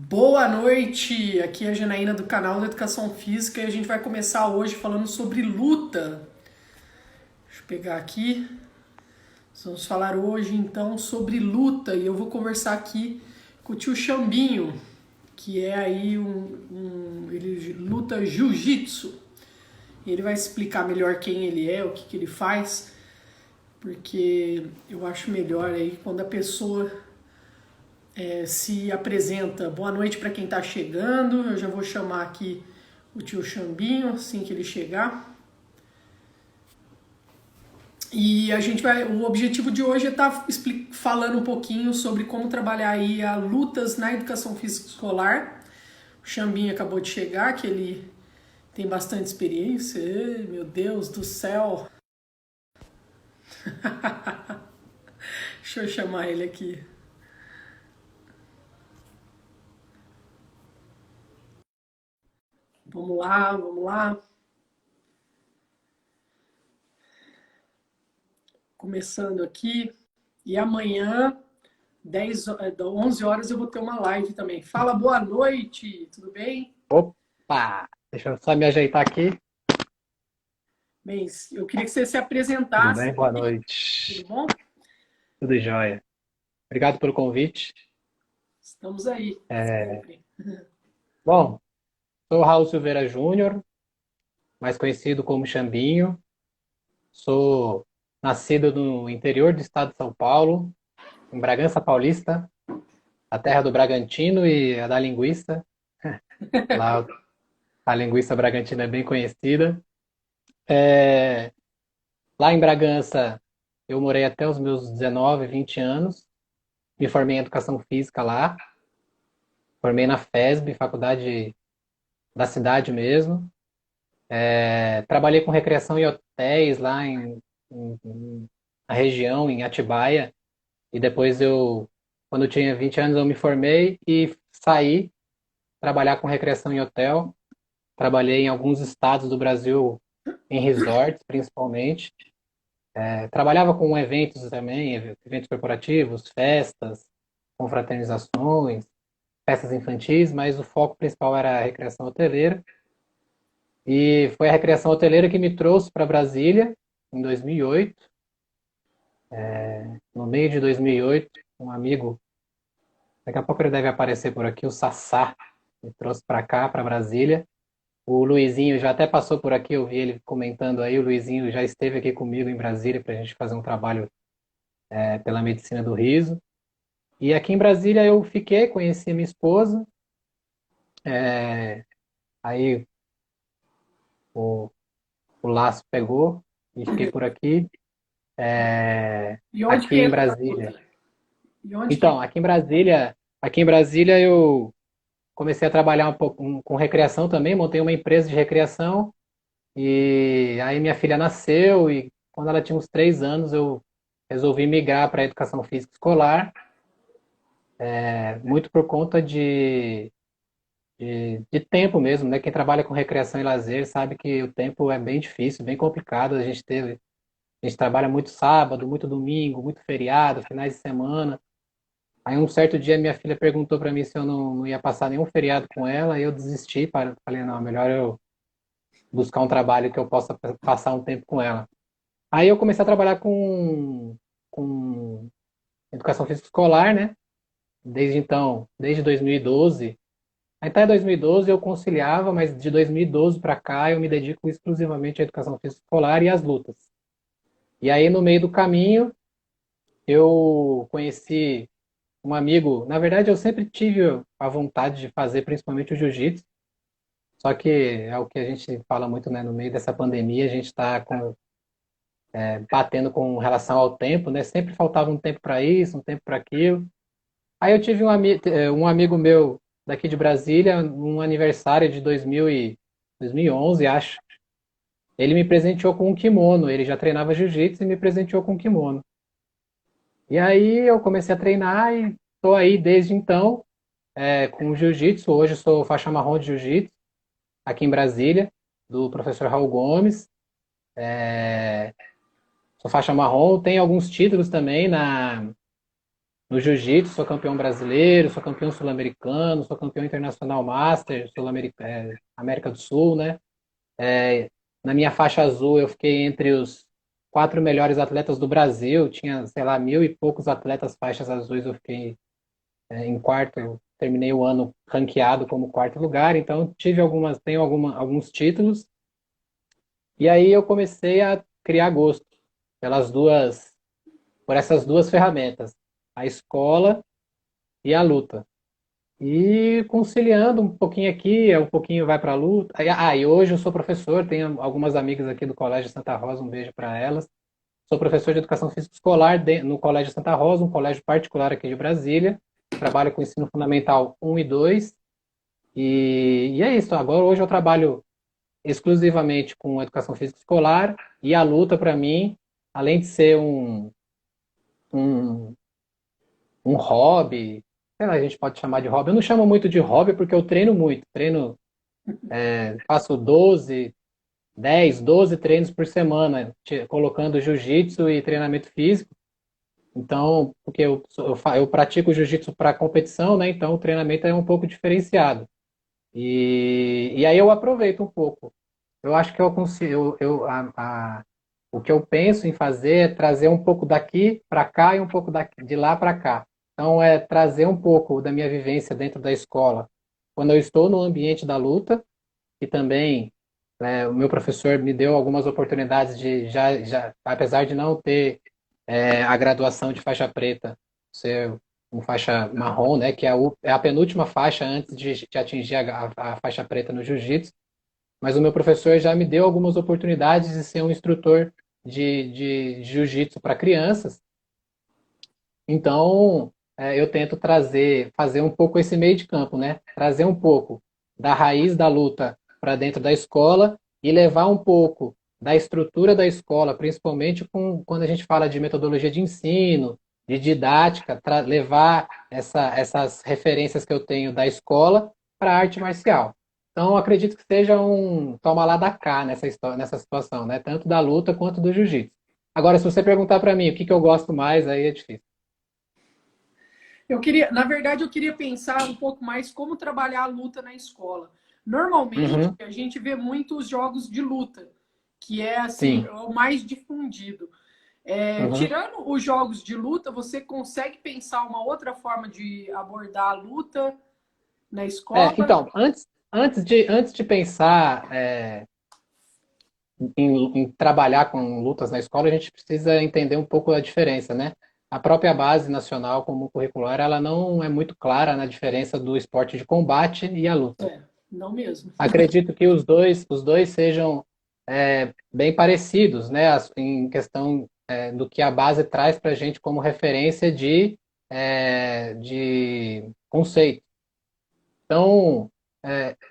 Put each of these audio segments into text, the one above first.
Boa noite, aqui é a Janaína do canal da Educação Física e a gente vai começar hoje falando sobre luta. Deixa eu pegar aqui. Vamos falar hoje então sobre luta e eu vou conversar aqui com o tio Xambinho, que é aí ele luta jiu-jitsu. E ele vai explicar melhor quem ele é, o que ele faz, porque eu acho melhor aí quando a pessoa se apresenta. Boa noite para quem está chegando. Eu já vou chamar aqui o tio Xambinho assim que ele chegar. E a gente vai. O objetivo de hoje é estar falando um pouquinho sobre como trabalhar aí a lutas na educação física escolar. O Xambinho acabou de chegar, que ele tem bastante experiência. Ei, meu Deus do céu! Deixa eu chamar ele aqui. Vamos lá, vamos lá. Começando aqui. E amanhã 11 horas eu vou ter uma live também. Fala, boa noite, tudo bem? Opa! Deixa eu só me ajeitar aqui. Bem, eu queria que você se Tudo apresentasse bem? Boa aí, tudo noite. bom? Tudo jóia. Obrigado pelo convite. Estamos aí, É, sempre. Bom, sou Raul Silveira Júnior, mais conhecido como Xambinho. Sou nascido no interior do estado de São Paulo, em Bragança Paulista, a terra do Bragantino e a da linguiça. Lá a linguiça bragantina é bem conhecida. É, Lá em Bragança eu morei até os meus 19, 20 anos. Me formei em educação física lá. Formei na FESB, faculdade da cidade mesmo. Trabalhei com recreação em hotéis lá na região, em Atibaia. E depois quando eu tinha 20 anos, eu me formei e saí trabalhar com recreação em hotel. Trabalhei em alguns estados do Brasil, em resorts principalmente. Trabalhava com eventos também, eventos corporativos, festas, confraternizações, festas infantis, mas o foco principal era a recreação hoteleira. E foi a recreação hoteleira que me trouxe para Brasília em 2008. No meio de 2008, um amigo, daqui a pouco ele deve aparecer por aqui, o Sassá, me trouxe para cá, para Brasília. O Luizinho já até passou por aqui, eu vi ele comentando aí. O Luizinho já esteve aqui comigo em Brasília para a gente fazer um trabalho pela medicina do riso. E aqui em Brasília eu fiquei, conheci a minha esposa. Aí o, o laço pegou e fiquei por aqui. E onde Aqui que em entra a Brasília. luta? E onde que Então, aqui em Brasília eu comecei a trabalhar um pouco com recreação também, montei uma empresa de recreação e aí minha filha nasceu e quando ela tinha uns 3 anos eu resolvi migrar para a educação física escolar, muito por conta de tempo mesmo, né? Quem trabalha com recreação e lazer sabe que o tempo é bem difícil, bem complicado. A gente trabalha muito sábado, muito domingo, muito feriado, finais de semana. Aí um certo dia minha filha perguntou para mim se eu não ia passar nenhum feriado com ela, e eu desisti, falei, não, melhor eu buscar um trabalho que eu possa passar um tempo com ela. Aí eu comecei a trabalhar com educação física escolar, né? Desde então, desde 2012. Até 2012 eu conciliava, mas de 2012 para cá eu me dedico exclusivamente à educação física escolar e às lutas. E aí no meio do caminho eu conheci um amigo, na verdade eu sempre tive a vontade de fazer principalmente o jiu-jitsu, só que é o que a gente fala muito, né, no meio dessa pandemia, a gente está batendo com relação ao tempo, né? Sempre faltava um tempo para isso, um tempo para aquilo. Aí eu tive um amigo meu daqui de Brasília, um aniversário de 2011, acho. Ele me presenteou com um kimono, ele já treinava jiu-jitsu e me presenteou com um kimono. E aí eu comecei a treinar e estou aí desde então com o jiu-jitsu. Hoje eu sou faixa marrom de jiu-jitsu aqui em Brasília, do professor Raul Gomes. Sou faixa marrom, tenho alguns títulos também no jiu-jitsu, sou campeão brasileiro, sou campeão sul-americano, sou campeão internacional master, América do Sul, né? Na minha faixa azul, eu fiquei entre os 4 melhores atletas do Brasil. Tinha, sei lá, mil e poucos atletas faixas azuis. Eu fiquei em quarto. Eu terminei o ano ranqueado como quarto lugar. Então, alguns títulos. E aí eu comecei a criar gosto pelas duas, por essas duas ferramentas, a escola e a luta. E conciliando um pouquinho aqui, um pouquinho vai para a luta. E hoje eu sou professor, tenho algumas amigas aqui do Colégio Santa Rosa, um beijo para elas. Sou professor de educação física escolar no Colégio Santa Rosa, um colégio particular aqui de Brasília. Trabalho com ensino fundamental 1 e 2. E é isso. Agora, hoje eu trabalho exclusivamente com educação física escolar e a luta, para mim, além de ser um, um hobby, sei lá, a gente pode chamar de hobby. Eu não chamo muito de hobby porque eu treino muito. Faço 12 treinos por semana, colocando jiu-jitsu e treinamento físico. Então, porque eu pratico jiu-jitsu para competição, né? Então o treinamento é um pouco diferenciado. E aí eu aproveito um pouco. Eu acho que eu consigo, o que eu penso em fazer é trazer um pouco daqui para cá e um pouco de lá para cá. Então é trazer um pouco da minha vivência dentro da escola, quando eu estou no ambiente da luta, e também o meu professor me deu algumas oportunidades de apesar de não ter a graduação de faixa preta, ser um faixa marrom, né, que é a penúltima faixa antes de atingir a faixa preta no jiu-jitsu, mas o meu professor já me deu algumas oportunidades de ser um instrutor de jiu-jitsu para crianças. Então, eu tento fazer um pouco esse meio de campo, né? Trazer um pouco da raiz da luta para dentro da escola e levar um pouco da estrutura da escola, principalmente quando a gente fala de metodologia de ensino, de didática, levar essas referências que eu tenho da escola para a arte marcial. Então, acredito que seja um toma lá da cá nessa situação, né? Tanto da luta quanto do jiu-jitsu. Agora, se você perguntar para mim o que eu gosto mais, aí é difícil. Na verdade, eu queria pensar um pouco mais como trabalhar a luta na escola. Normalmente, Uhum, a gente vê muitos jogos de luta, que é assim, sim. o mais difundido. Uhum. Tirando os jogos de luta, você consegue pensar uma outra forma de abordar a luta na escola? Então, antes de pensar em trabalhar com lutas na escola, a gente precisa entender um pouco a diferença, né? A própria base nacional comum curricular, ela não é muito clara na diferença do esporte de combate e a luta. Não mesmo. Acredito que os dois sejam bem parecidos, né? Em questão do que a base traz para a gente como referência de conceito. Então,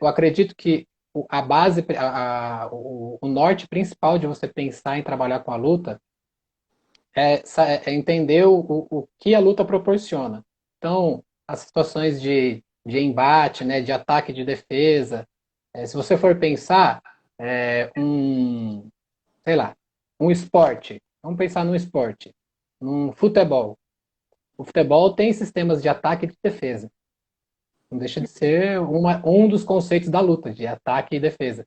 eu acredito que a base, o norte principal de você pensar em trabalhar com a luta é entender o que a luta proporciona. Então, as situações de embate, né, de ataque e de defesa, se você for pensar sei lá, um esporte, vamos pensar num esporte, num futebol. O futebol tem sistemas de ataque e de defesa. Não deixa de ser um dos conceitos da luta, de ataque e defesa.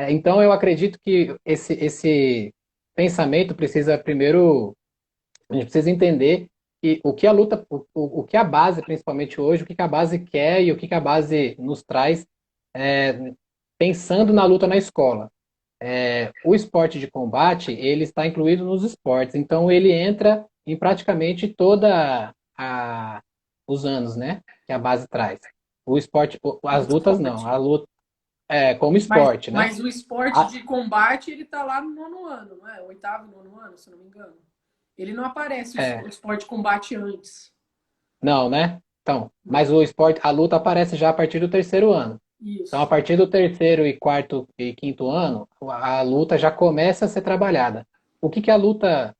Então, eu acredito que esse pensamento precisa primeiro, a gente precisa entender que o que a luta, o que a base, principalmente hoje, o que a base quer e o que a base nos traz, é, pensando na luta na escola. O esporte de combate, ele está incluído nos esportes, então ele entra em praticamente os anos, né, que a base traz. O esporte, O as lutas não, esporte. a luta como esporte, né? Mas o esporte A- de combate, ele tá lá no nono ano, não é? Oitavo e nono ano, se não me engano. Ele não aparece é, o esporte de combate antes. não, né? Então, mas Não. o esporte, a luta aparece já a partir do terceiro ano. Então, a Isso. partir do terceiro e quarto e quinto ano, a luta já começa a ser trabalhada. O que que a luta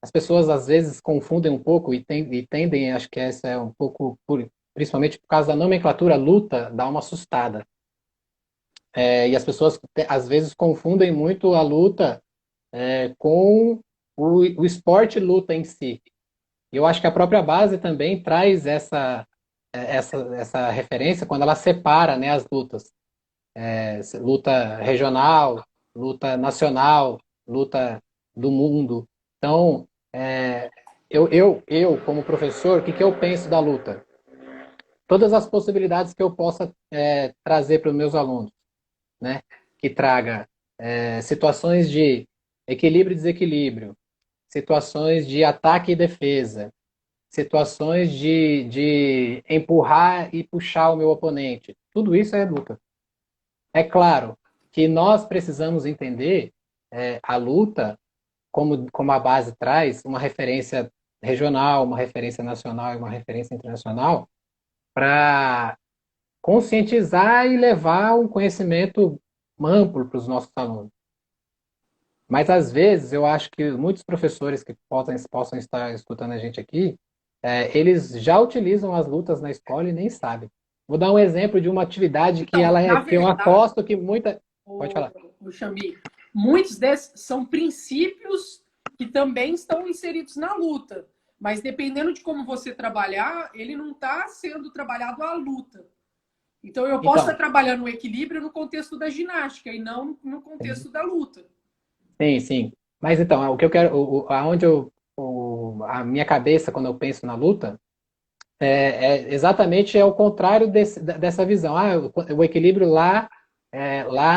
as pessoas às vezes confundem um pouco e tendem, acho que essa é um pouco, principalmente por causa da nomenclatura, luta dá uma assustada. E as pessoas às vezes confundem muito a luta com o esporte luta em si. E eu acho que a própria base também traz essa referência quando ela separa, né, as lutas. Luta regional, luta nacional, luta do mundo. Então, eu como professor, o que, que eu penso da luta? Todas as possibilidades que eu possa trazer para os meus alunos, né? Que traga situações de equilíbrio e desequilíbrio, situações de ataque e defesa, situações de empurrar e puxar o meu oponente. Tudo isso é luta. É claro que nós precisamos entender a luta, como a base traz, uma referência regional, uma referência nacional e uma referência internacional, para conscientizar e levar um conhecimento amplo para os nossos alunos. Mas, às vezes, eu acho que muitos professores que possam estar escutando a gente aqui, eles já utilizam as lutas na escola e nem sabem. Vou dar um exemplo de uma atividade que Então, ela é, na que eu verdade, aposto que muita. Pode o, falar. o Xambi, muitos desses são princípios que também estão inseridos na luta. Mas dependendo de como você trabalhar, ele não está sendo trabalhado à luta. Então eu posso estar Então, trabalhando o equilíbrio no contexto da ginástica e não no contexto da luta. sim, sim. Mas então, o que eu quero, aonde a minha cabeça, quando eu penso na luta, exatamente o contrário dessa visão. Ah, o equilíbrio lá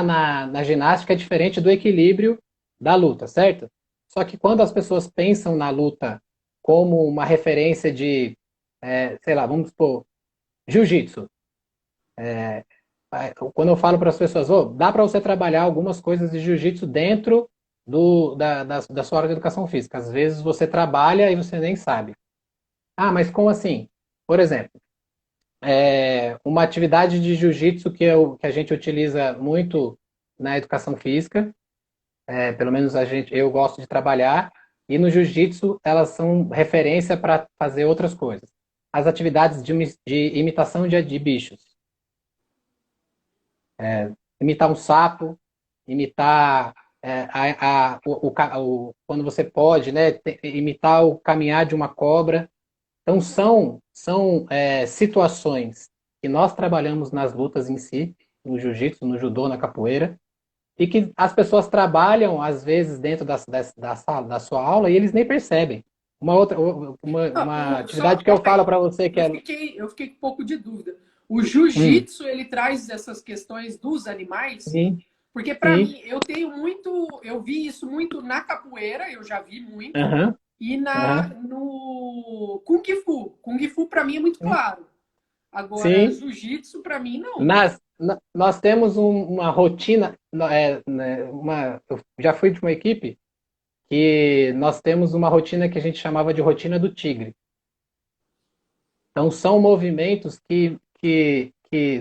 na ginástica é diferente do equilíbrio da luta, certo? Só que quando as pessoas pensam na luta como uma referência de, sei lá, vamos supor, jiu-jitsu. Quando eu falo para as pessoas, oh, dá para você trabalhar algumas coisas de jiu-jitsu dentro da sua área de educação física. Às vezes você trabalha e você nem sabe. Ah, mas como assim? Por exemplo, uma atividade de jiu-jitsu que a gente utiliza muito na educação física, pelo menos eu gosto de trabalhar, e no jiu-jitsu elas são referência para fazer outras coisas. As atividades de imitação de bichos. Imitar um sapo, imitar quando você pode, né, imitar o caminhar de uma cobra. Então, são situações que nós trabalhamos nas lutas em si, no jiu-jitsu, no judô, na capoeira, e que as pessoas trabalham, às vezes, dentro da sua aula e eles nem percebem. Uma Só, atividade que eu falo para você que é. eu fiquei com um pouco de dúvida. O Hum, jiu-jitsu, ele traz essas questões dos animais, sim, porque para sim, mim, eu tenho muito, eu vi isso muito na capoeira, eu já vi muito, aham, e aham, no Kung Fu. Kung Fu para mim é muito claro. Agora, sim. jiu-jitsu para mim não. Nós temos uma rotina, né, eu já fui de uma equipe que nós temos uma rotina que a gente chamava de rotina do tigre. Então, são movimentos que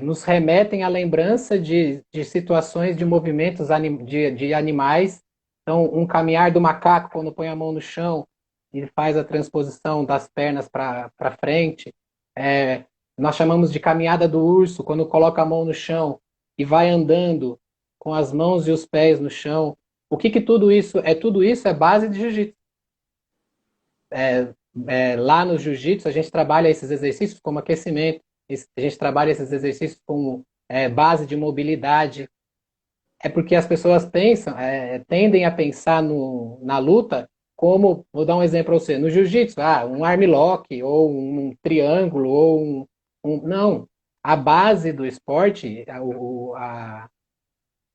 nos remetem à lembrança de situações de movimentos de animais. Então, um caminhar do macaco, quando põe a mão no chão e faz a transposição das pernas para frente. Nós chamamos de caminhada do urso, quando coloca a mão no chão e vai andando com as mãos e os pés no chão. O que tudo isso é? Tudo isso é base de jiu-jitsu. Lá no jiu-jitsu, a gente trabalha esses exercícios como aquecimento, a gente trabalha esses exercícios como base de mobilidade. É porque as pessoas tendem a pensar na luta como, vou dar um exemplo para você, no jiu-jitsu, um armlock, ou um triângulo, ou não. A base do esporte,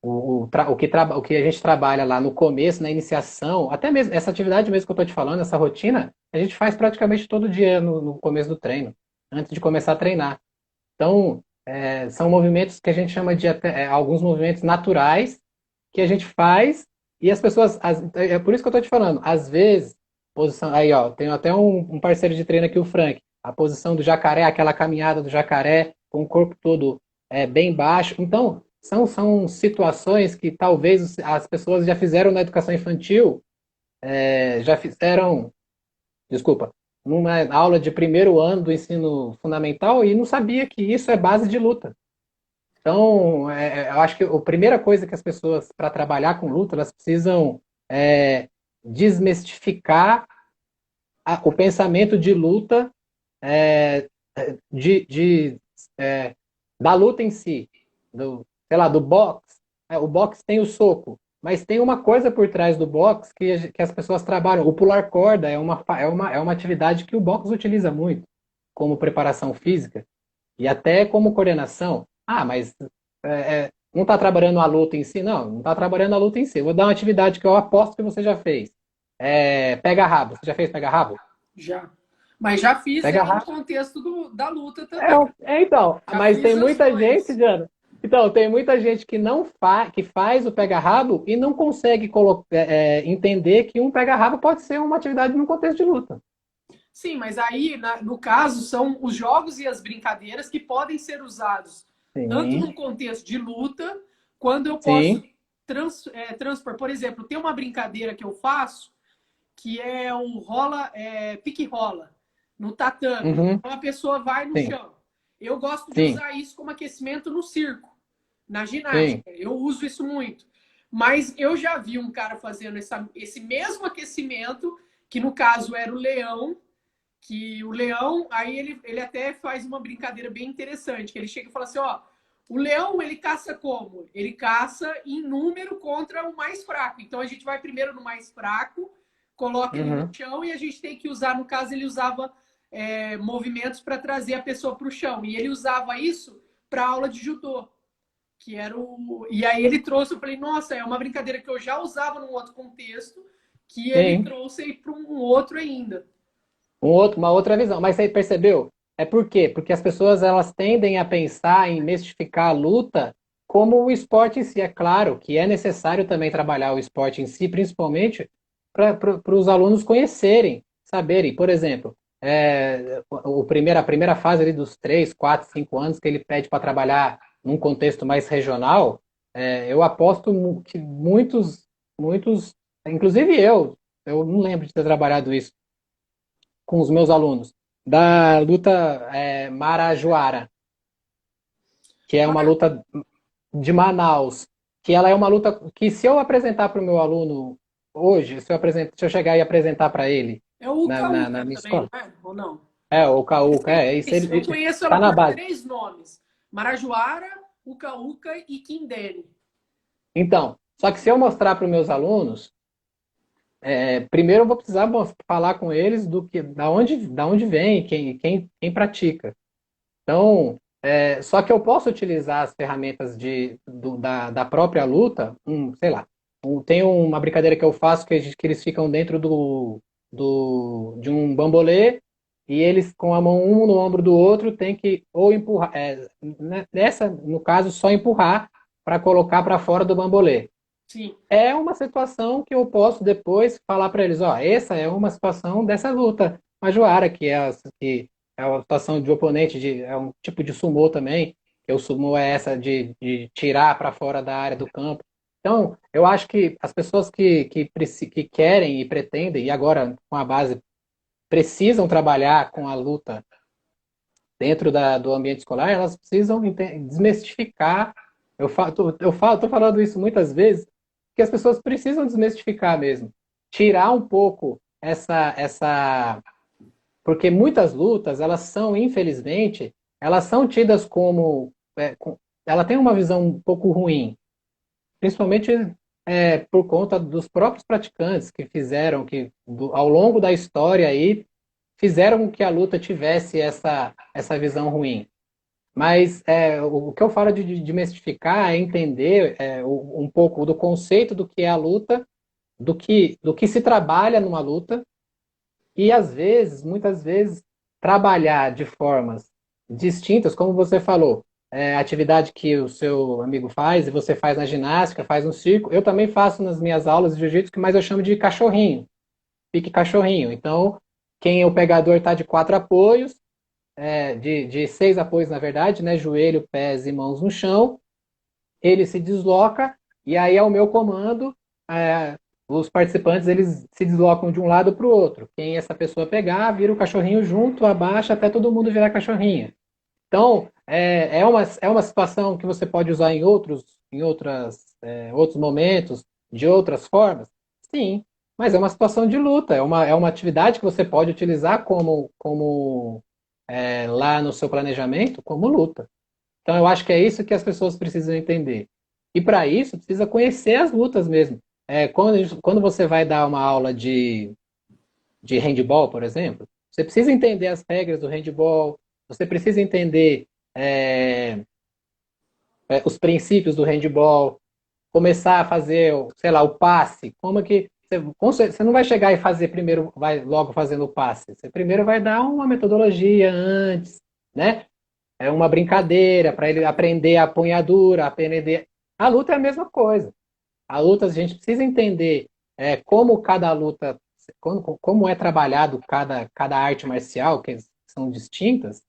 o que a gente trabalha lá no começo, na iniciação, até mesmo essa atividade mesmo que eu estou te falando, essa rotina, a gente faz praticamente todo dia no começo do treino, antes de começar a treinar. Então, são movimentos que a gente chama de alguns movimentos naturais que a gente faz e as pessoas. É por isso que eu estou te falando, às vezes, posição. Aí, ó, tenho até um parceiro de treino aqui, o Frank. A posição do jacaré, aquela caminhada do jacaré, com o corpo todo bem baixo. Então, são situações que talvez as pessoas já fizeram na educação infantil, já fizeram, desculpa, numa aula de primeiro ano do ensino fundamental e não sabia que isso é base de luta. Então, eu acho que a primeira coisa que as pessoas, para trabalhar com luta, elas precisam desmistificar o pensamento de luta, é, de, de, é, da luta em si, sei lá, do boxe. O boxe tem o soco, mas tem uma coisa por trás do boxe que as pessoas trabalham. O pular corda é uma atividade que o boxe utiliza muito como preparação física e até como coordenação. Ah, mas não está trabalhando a luta em si? Não, não está trabalhando a luta em si. Eu vou dar uma atividade que eu aposto que você já fez. Pega rabo. Você já fez pega rabo? Já. Mas já fiz Pega ele no rabo. contexto da luta também. Então, Já mas tem fiz as muita gente, dois. Diana. Então, tem muita gente que não que faz o pega-rabo e não consegue entender que um pega-rabo pode ser uma atividade num contexto de luta. Sim, mas aí, no caso, são os jogos e as brincadeiras que podem ser usados tanto Sim, num contexto de luta, quando eu posso sim. transpor. Por exemplo, tem uma brincadeira que eu faço que é o pique-rola no tatame. Uhum, Então a pessoa vai no sim, chão. Eu gosto de sim, usar isso como aquecimento no circo, na sim. ginástica. Eu uso isso muito. Mas eu já vi um cara fazendo esse mesmo aquecimento, que no caso era o leão, que o leão, aí ele até faz uma brincadeira bem interessante, que ele chega e fala assim, ó, o leão, ele caça como? Ele caça em número contra o mais fraco. Então a gente vai primeiro no mais fraco, coloca ele no Uhum. chão e a gente tem que usar, no caso, ele usava movimentos para trazer a pessoa para o chão. E ele usava isso para aula de judô, que era o. E aí ele trouxe, eu falei, nossa, é uma brincadeira que eu já usava num outro contexto, que ele Sim. trouxe aí para um outro ainda. Uma outra visão. Mas você percebeu? É por quê? Porque as pessoas elas tendem a pensar em mistificar a luta como o esporte em si. É claro que é necessário também trabalhar o esporte em si, principalmente para os alunos conhecerem, saberem. Por exemplo, a primeira fase ali dos 3, 4, 5 anos que ele pede para trabalhar num contexto mais regional, eu aposto que muitos, inclusive eu não lembro de ter trabalhado isso com os meus alunos, da luta Marajoara, que é uma Mara- luta de Manaus, que ela é uma luta que se eu apresentar para o meu aluno hoje, se eu chegar e apresentar para ele É o na, Uca na, na Uca minha também, escola, não é? Ou não? o Cauca, isso Isso, eu ele conheço ela tá na por base. três nomes: Marajoara, Uca Uca e Quindene. Então, só que se eu mostrar para os meus alunos, primeiro eu vou precisar falar com eles da onde vem, quem pratica. Então, só que eu posso utilizar as ferramentas da própria luta, sei lá, tem uma brincadeira que eu faço que eles ficam dentro de um bambolê e eles com a mão um no ombro do outro tem que ou empurrar, nessa, no caso, só empurrar para colocar para fora do bambolê. Sim. É uma situação que eu posso depois falar para eles, ó, essa é uma situação dessa luta Majuara, que é uma situação de oponente, é um tipo de sumô também, que o sumô é essa de tirar para fora da área do campo. Então, eu acho que as pessoas que querem e pretendem, e agora com a base, precisam trabalhar com a luta dentro do ambiente escolar, elas precisam desmistificar. Tô falando isso muitas vezes, que as pessoas precisam desmistificar mesmo. Tirar um pouco porque muitas lutas, elas são, infelizmente, elas são tidas como, ela tem uma visão um pouco ruim, principalmente por conta dos próprios praticantes que fizeram, ao longo da história aí, fizeram com que a luta tivesse essa visão ruim. Mas o que eu falo de demestificar é entender um pouco do conceito do que é a luta, do que se trabalha numa luta, e às vezes, muitas vezes, trabalhar de formas distintas, como você falou, atividade que o seu amigo faz e você faz na ginástica, faz no circo, eu também faço nas minhas aulas de jiu-jitsu, mas eu chamo de cachorrinho, pique cachorrinho. Então, quem é o pegador está de 4 apoios, de 6 apoios, na verdade, né? Joelho, pés e mãos no chão. Ele se desloca e aí, ao meu comando, os participantes eles se deslocam de um lado para o outro. Quem essa pessoa pegar, vira o cachorrinho junto, abaixa até todo mundo virar cachorrinho. Então, é uma situação que você pode usar outros momentos, de outras formas? Sim, Mas é uma situação de luta, é uma atividade que você pode utilizar como lá no seu planejamento, como luta. Então eu acho que é isso que as pessoas precisam entender. E para isso, precisa conhecer as lutas mesmo. Quando você vai dar uma aula de handball, por exemplo, você precisa entender as regras do handball, você precisa entender é, os princípios do handball, começar a fazer, sei lá, o passe. Como que você não vai chegar e fazer primeiro, vai logo fazendo o passe. Você primeiro vai dar uma metodologia antes, né? É uma brincadeira para ele aprender a apunhadura, aprender. A luta é a mesma coisa. A luta a gente precisa entender como cada luta, como é trabalhado cada arte marcial, que são distintas,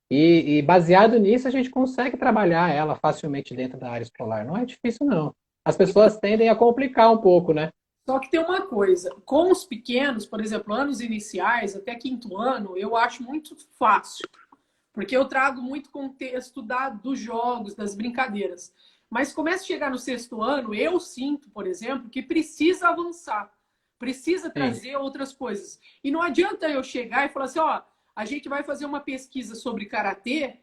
e baseado nisso, a gente consegue trabalhar ela facilmente dentro da área escolar. Não é difícil, não. As pessoas tendem a complicar um pouco, né? Só que tem uma coisa, com os pequenos, por exemplo, anos iniciais, até quinto ano, eu acho muito fácil, porque eu trago muito contexto dos jogos, das brincadeiras. Mas começa a chegar no sexto ano, eu sinto, por exemplo, que precisa avançar, precisa Sim. trazer outras coisas. E não adianta eu chegar e falar assim, ó, a gente vai fazer uma pesquisa sobre karatê,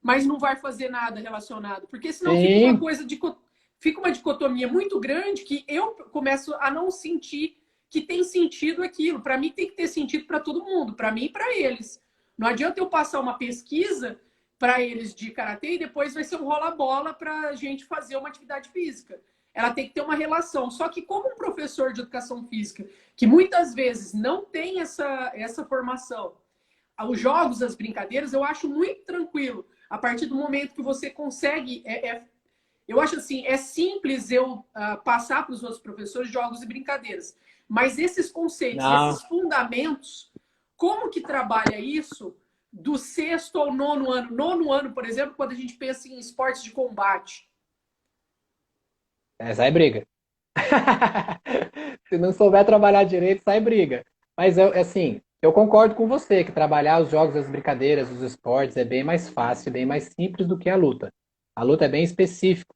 mas não vai fazer nada relacionado, porque senão fica uma Sim, coisa de fica uma dicotomia muito grande que eu começo a não sentir que tem sentido aquilo. Para mim tem que ter sentido para todo mundo, para mim e para eles. Não adianta eu passar uma pesquisa para eles de karatê e depois vai ser um rola-bola para a gente fazer uma atividade física. Ela tem que ter uma relação. Só que como um professor de educação física, que muitas vezes não tem essa formação, os jogos, as brincadeiras, eu acho muito tranquilo. A partir do momento que você consegue eu acho assim, é simples eu passar para os outros professores jogos e brincadeiras. Mas esses conceitos, não, esses fundamentos, como que trabalha isso do sexto ao nono ano? Nono ano, por exemplo, quando a gente pensa em esportes de combate. sai briga. Se não souber trabalhar direito, sai briga. Mas assim, eu concordo com você que trabalhar os jogos, as brincadeiras, os esportes é bem mais fácil, bem mais simples do que a luta. A luta é bem específica.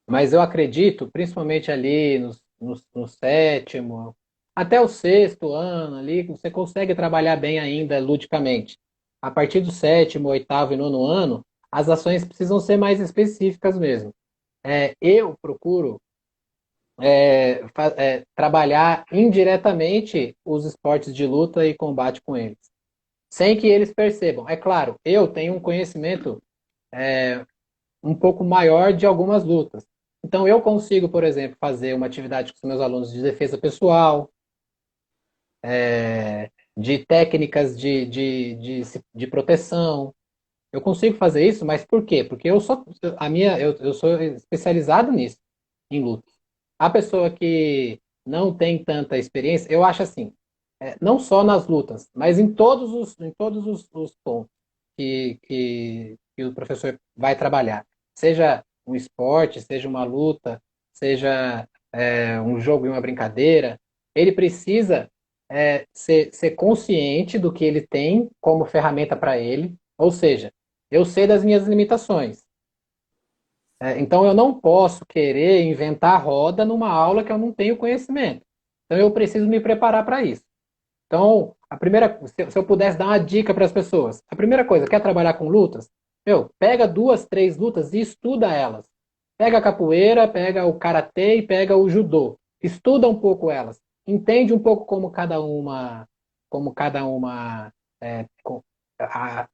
Mas eu acredito, principalmente ali no sétimo, até o sexto ano ali, você consegue trabalhar bem ainda ludicamente. A partir do sétimo, oitavo e nono ano, as ações precisam ser mais específicas mesmo. Eu procuro trabalhar indiretamente os esportes de luta e combate com eles, sem que eles percebam. É claro, eu tenho um conhecimento um pouco maior de algumas lutas. Então, eu consigo, por exemplo, fazer uma atividade com os meus alunos de defesa pessoal, de técnicas de proteção. Eu consigo fazer isso, mas por quê? Porque eu sou especializado nisso, em luta. A pessoa que não tem tanta experiência, eu acho assim, não só nas lutas, mas em todos os pontos que o professor vai trabalhar. Seja um esporte, seja uma luta, seja um jogo e uma brincadeira, ele precisa ser consciente do que ele tem como ferramenta para ele, ou seja, eu sei das minhas limitações. Então eu não posso querer inventar roda numa aula que eu não tenho conhecimento. Então eu preciso me preparar para isso. Então, se eu pudesse dar uma dica para as pessoas, a primeira coisa, quer trabalhar com lutas? Pega duas, três lutas e estuda elas. Pega a capoeira, pega o karatê e pega o judô. Estuda um pouco elas. Entende um pouco como cada uma, é, com- a-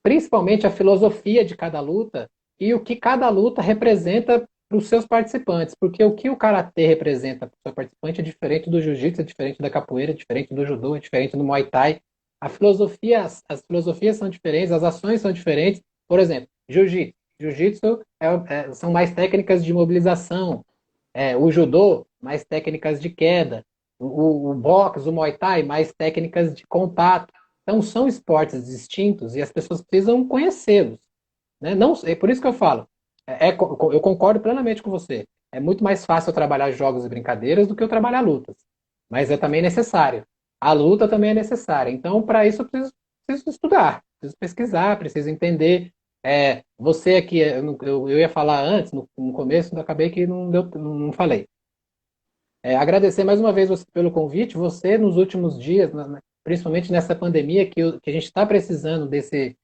principalmente a filosofia de cada luta e o que cada luta representa para os seus participantes, porque o que o karatê representa para o seu participante é diferente do jiu-jitsu, é diferente da capoeira, é diferente do judô, é diferente do muay thai. As filosofias são diferentes, as ações são diferentes. Por exemplo, jiu-jitsu. Jiu-jitsu são mais técnicas de mobilização. O judô, mais técnicas de queda. O boxe, o muay thai, mais técnicas de contato. Então, são esportes distintos e as pessoas precisam conhecê-los. Né? Não, é por isso que eu falo. Eu concordo plenamente com você. É muito mais fácil eu trabalhar jogos e brincadeiras do que eu trabalhar lutas. Mas é também necessário. A luta também é necessária. Então, para isso, eu preciso estudar, preciso pesquisar, preciso entender. Você aqui, eu ia falar antes, no começo, eu acabei que não falei. Agradecer mais uma vez você pelo convite. Você, nos últimos dias, principalmente nessa pandemia, que a gente está precisando desse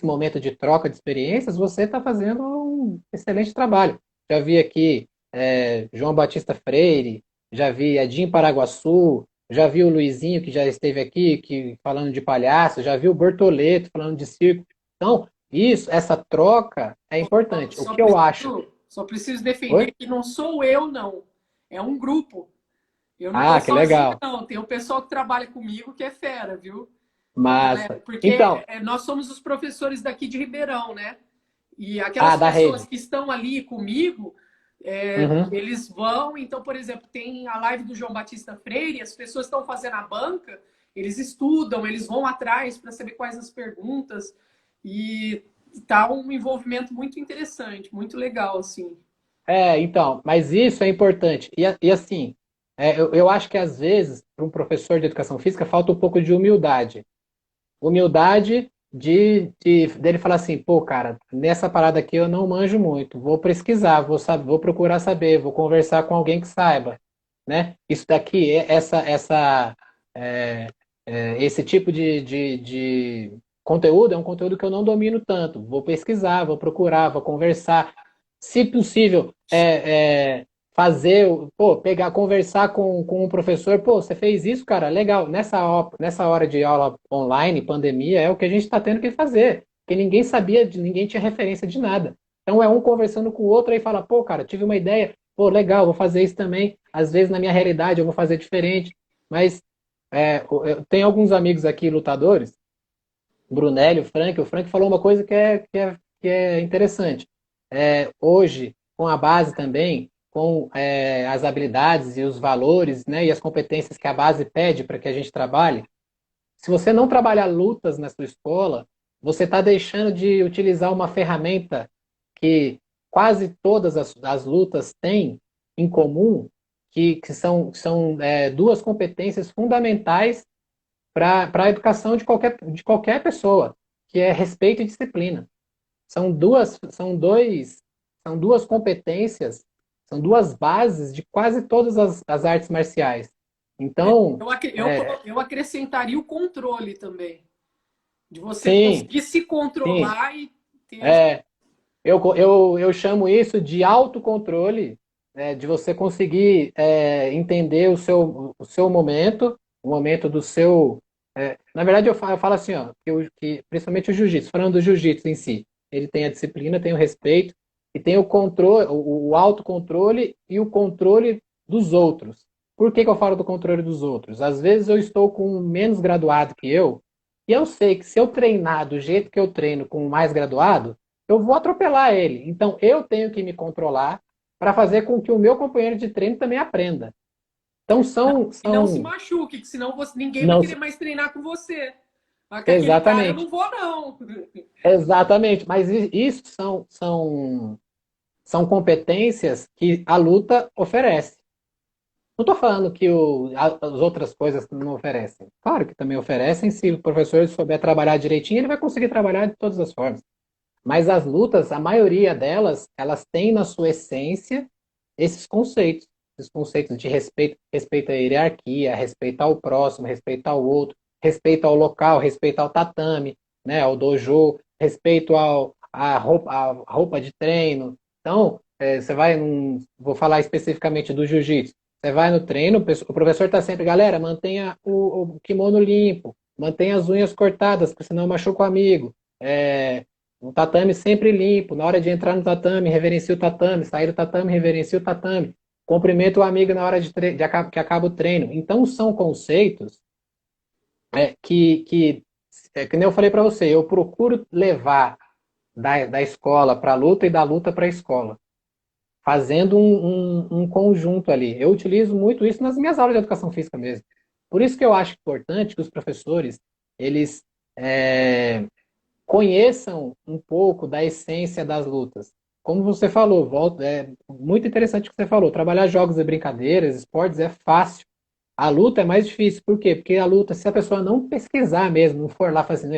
momento de troca de experiências, você está fazendo um excelente trabalho. Já vi aqui João Batista Freire, já vi Edinho Paraguaçu, já vi o Luizinho, que já esteve aqui, falando de palhaço, já vi o Bortoleto falando de circo. Então, essa troca é importante. O Só que eu acho? só preciso defender Oi? que não sou eu, não. É um grupo. Eu não estou Ah, que sozinha, legal. não. Tem o pessoal que trabalha comigo que é fera, viu? Massa. Porque Então, nós somos os professores daqui de Ribeirão, né? E aquelas da pessoas rede. que estão ali comigo, Uhum. eles vão. Então, por exemplo, tem a live do João Batista Freire, as pessoas estão fazendo a banca, eles estudam, eles vão atrás para saber quais as perguntas. E tá um envolvimento muito interessante, muito legal, assim. Então, mas isso é importante. E assim, eu acho que às vezes, para um professor de educação física, falta um pouco de humildade. Humildade dele falar assim, pô, cara, nessa parada aqui eu não manjo muito, vou pesquisar, vou procurar saber, vou conversar com alguém que saiba, né? Isso daqui, é, esse tipo de conteúdo é um conteúdo que eu não domino tanto. Vou pesquisar, vou procurar, vou conversar. Se possível, fazer, pô, pegar, conversar com um professor, pô, você fez isso, cara, legal. Nessa hora de aula online, pandemia, é o que a gente está tendo que fazer, porque ninguém sabia, ninguém tinha referência de nada. Então é um conversando com o outro e fala, pô, cara, tive uma ideia, pô, legal, vou fazer isso também. Às vezes na minha realidade eu vou fazer diferente, mas eu tenho alguns amigos aqui lutadores, Brunelli, o Frank falou uma coisa que é interessante. Hoje, com a base também, com as habilidades e os valores, né, e as competências que a base pede para que a gente trabalhe, se você não trabalhar lutas na sua escola, você está deixando de utilizar uma ferramenta que quase todas as lutas têm em comum, que são duas competências fundamentais para a educação de qualquer pessoa, que é respeito e disciplina. São duas competências, são duas bases de quase todas as artes marciais. Então, Eu acrescentaria o controle também, de você sim, conseguir se sim. controlar e ter. É, eu chamo isso de autocontrole, né, de você conseguir entender o seu momento, o momento do seu. Na verdade, eu falo assim, ó, que principalmente o jiu-jitsu, falando do jiu-jitsu em si, ele tem a disciplina, tem o respeito e tem o controle, o autocontrole e o controle dos outros. Por que que eu falo do controle dos outros? Às vezes eu estou com um menos graduado que eu, e eu sei que se eu treinar do jeito que eu treino com o mais graduado, eu vou atropelar ele. Então eu tenho que me controlar para fazer com que o meu companheiro de treino também aprenda. Então são, E não se são machuque, que senão ninguém vai não, querer mais treinar com você. Ah, com aquele cara eu exatamente, não vou, não. exatamente. Mas isso são competências que a luta oferece. Não estou falando que as outras coisas não oferecem. Claro que também oferecem. Se o professor souber trabalhar direitinho, ele vai conseguir trabalhar de todas as formas. Mas as lutas, a maioria delas, elas têm na sua essência esses conceitos de respeito à hierarquia, respeito ao próximo, respeito ao outro, respeito ao local, respeito ao tatame, né, ao dojo, respeito à roupa de treino. Então, você vai, vou falar especificamente do jiu-jitsu. Você vai no treino, o professor está sempre, galera, mantenha o kimono limpo, mantenha as unhas cortadas, porque senão machuca o amigo. Um tatame sempre limpo. Na hora de entrar no tatame, reverencia o tatame. Sair do tatame, reverencia o tatame. Cumprimenta o amigo na hora que acaba o treino. Então, são conceitos que nem eu falei para você, eu procuro levar da escola para a luta e da luta para a escola, fazendo um conjunto ali. Eu utilizo muito isso nas minhas aulas de educação física mesmo. Por isso que eu acho importante que os professores, eles conheçam um pouco da essência das lutas. Como você falou, é muito interessante o que você falou. Trabalhar jogos e brincadeiras, esportes é fácil. A luta é mais difícil. Por quê? Porque a luta, se a pessoa não pesquisar mesmo, não for lá e falar assim,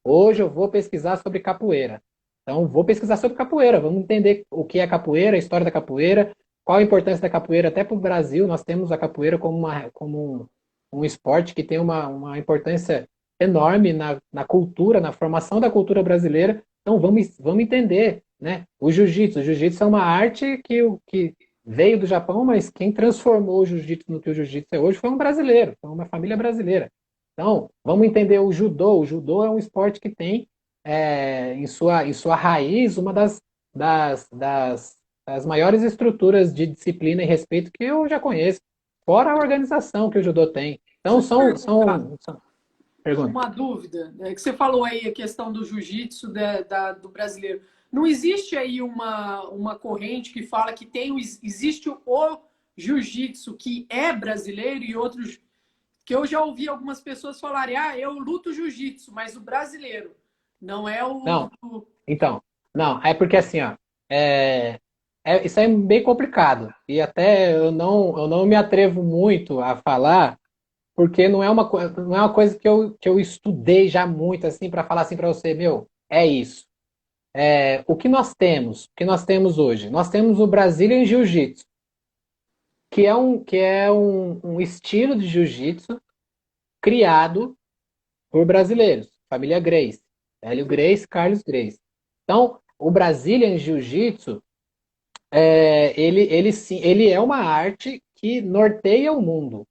hoje eu vou pesquisar sobre capoeira. Então, vou pesquisar sobre capoeira. Vamos entender o que é capoeira, a história da capoeira, qual a importância da capoeira até para o Brasil. Nós temos a capoeira como, um esporte que tem uma importância enorme na cultura, na formação da cultura brasileira. Então vamos entender, né? O jiu-jitsu é uma arte que veio do Japão, mas quem transformou o jiu-jitsu no que o jiu-jitsu é hoje foi um brasileiro, foi uma família brasileira. Então, vamos entender o judô. O judô é um esporte que tem em sua raiz uma das maiores estruturas de disciplina e respeito que eu já conheço, fora a organização que o judô tem. Então, Deixa eu te perguntar pergunta. uma dúvida, né, que você falou aí a questão do jiu-jitsu do brasileiro. Não existe aí uma corrente que fala que existe o jiu-jitsu que é brasileiro e outros que eu já ouvi algumas pessoas falarem, eu luto jiu-jitsu, mas o brasileiro não é Não, então, não, é porque assim, ó, isso é bem complicado. E até eu não me atrevo muito a falar, porque não é uma coisa que eu estudei já muito, assim, para falar assim para você, meu, é isso. O que nós temos hoje? Nós temos o Brazilian Jiu-Jitsu, que é um estilo de jiu-jitsu criado por brasileiros, família Grace, Hélio Grace, Carlos Grace. Então, o Brazilian Jiu-Jitsu, ele sim, ele é uma arte que norteia o mundo.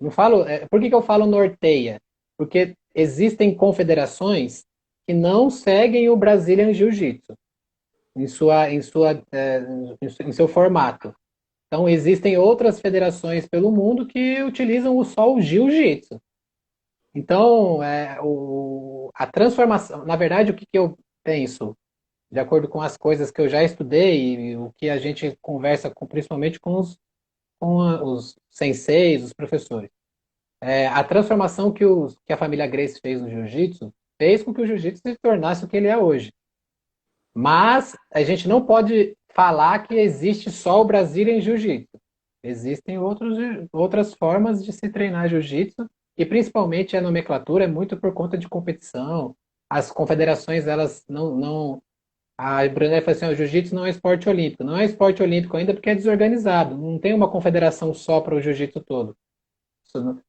Não falo, por que que eu falo norteia? Porque existem confederações que não seguem o Brazilian Jiu-Jitsu em seu formato. Então, existem outras federações pelo mundo que utilizam só o Jiu-Jitsu. Então, a transformação, na verdade, o que que eu penso, de acordo com as coisas que eu já estudei e o que a gente conversa principalmente com os senseis, os professores. A transformação que a família Grace fez no jiu-jitsu fez com que o jiu-jitsu se tornasse o que ele é hoje. Mas a gente não pode falar que existe só o Brazilian Jiu-Jitsu. Existem outras formas de se treinar jiu-jitsu e principalmente a nomenclatura é muito por conta de competição. As confederações, elas não. A Brunel falou assim: o jiu-jitsu não é esporte olímpico. Não é esporte olímpico ainda porque é desorganizado. Não tem uma confederação só para o jiu-jitsu todo.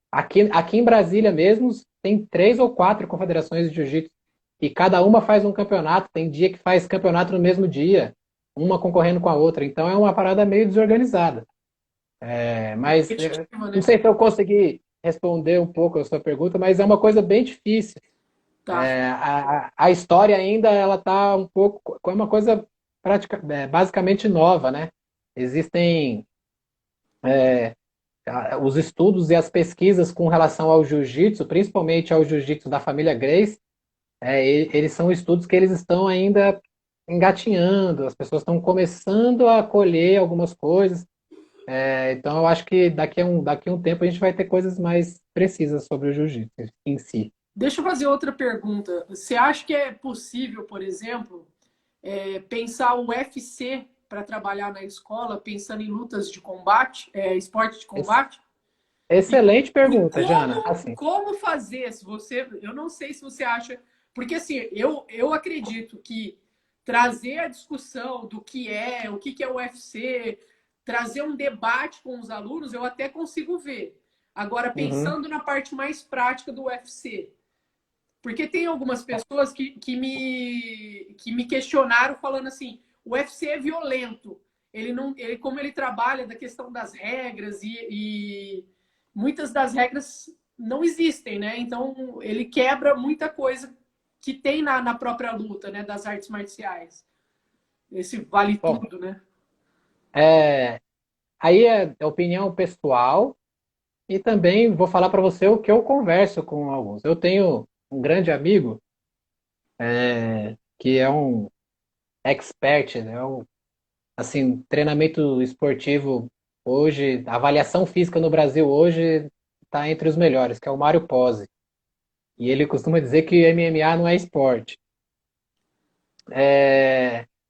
Aqui em Brasília mesmo, tem 3 ou 4 confederações de jiu-jitsu e cada uma faz um campeonato. Tem dia que faz campeonato no mesmo dia, uma concorrendo com a outra. Então é uma parada meio desorganizada. Mas competitiva, não né? sei se eu consegui responder um pouco a sua pergunta, mas é uma coisa bem difícil. Tá. A história ainda ela está um pouco, é uma coisa basicamente nova, né? Existem os estudos e as pesquisas com relação ao jiu-jitsu, principalmente ao jiu-jitsu da família Grace, eles são estudos que eles estão ainda engatinhando, as pessoas estão começando a colher algumas coisas. Então eu acho que daqui a um tempo a gente vai ter coisas mais precisas sobre o jiu-jitsu em si. Deixa eu fazer outra pergunta. Você acha que é possível, por exemplo, pensar o UFC para trabalhar na escola, pensando em lutas de combate, esporte de Ex- combate? E, Excelente e pergunta, Jana. como, Assim, como fazer? Se você, eu não sei se você acha, porque assim, eu acredito que trazer a discussão do que o que é o UFC, trazer um debate com os alunos, eu até consigo ver. Agora, uhum, pensando na parte mais prática do UFC, porque tem algumas pessoas que me questionaram falando assim, o UFC é violento. Ele não, como ele trabalha da questão das regras e muitas das regras não existem, né? Então ele quebra muita coisa que tem na própria luta, né? Das artes marciais. Esse vale bom, tudo, né? é, aí é opinião pessoal e também vou falar para você o que eu converso com alguns. Eu tenho um grande amigo que é um expert, né? Assim, treinamento esportivo hoje, avaliação física no Brasil hoje está entre os melhores, que é o Mário Pozzi. E ele costuma dizer que MMA não é esporte.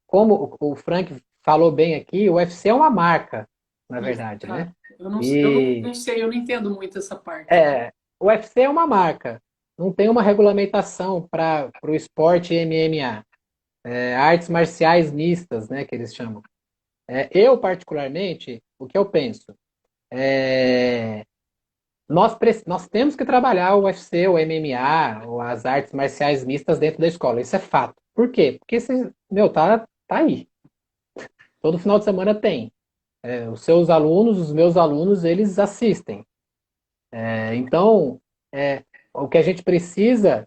Como o Frank falou bem aqui, o UFC é uma marca, na Isso, verdade, cara. né? Eu E não sei, eu não entendo muito essa parte. o UFC é uma marca. Não tem uma regulamentação para o esporte MMA. Artes marciais mistas, né, que eles chamam. Eu, particularmente, o que eu penso? É, nós temos que trabalhar o UFC, o MMA, ou as artes marciais mistas dentro da escola. Isso é fato. Por quê? Porque, meu, tá aí. Todo final de semana tem. Os seus alunos, os meus alunos, eles assistem. Então, o que a gente precisa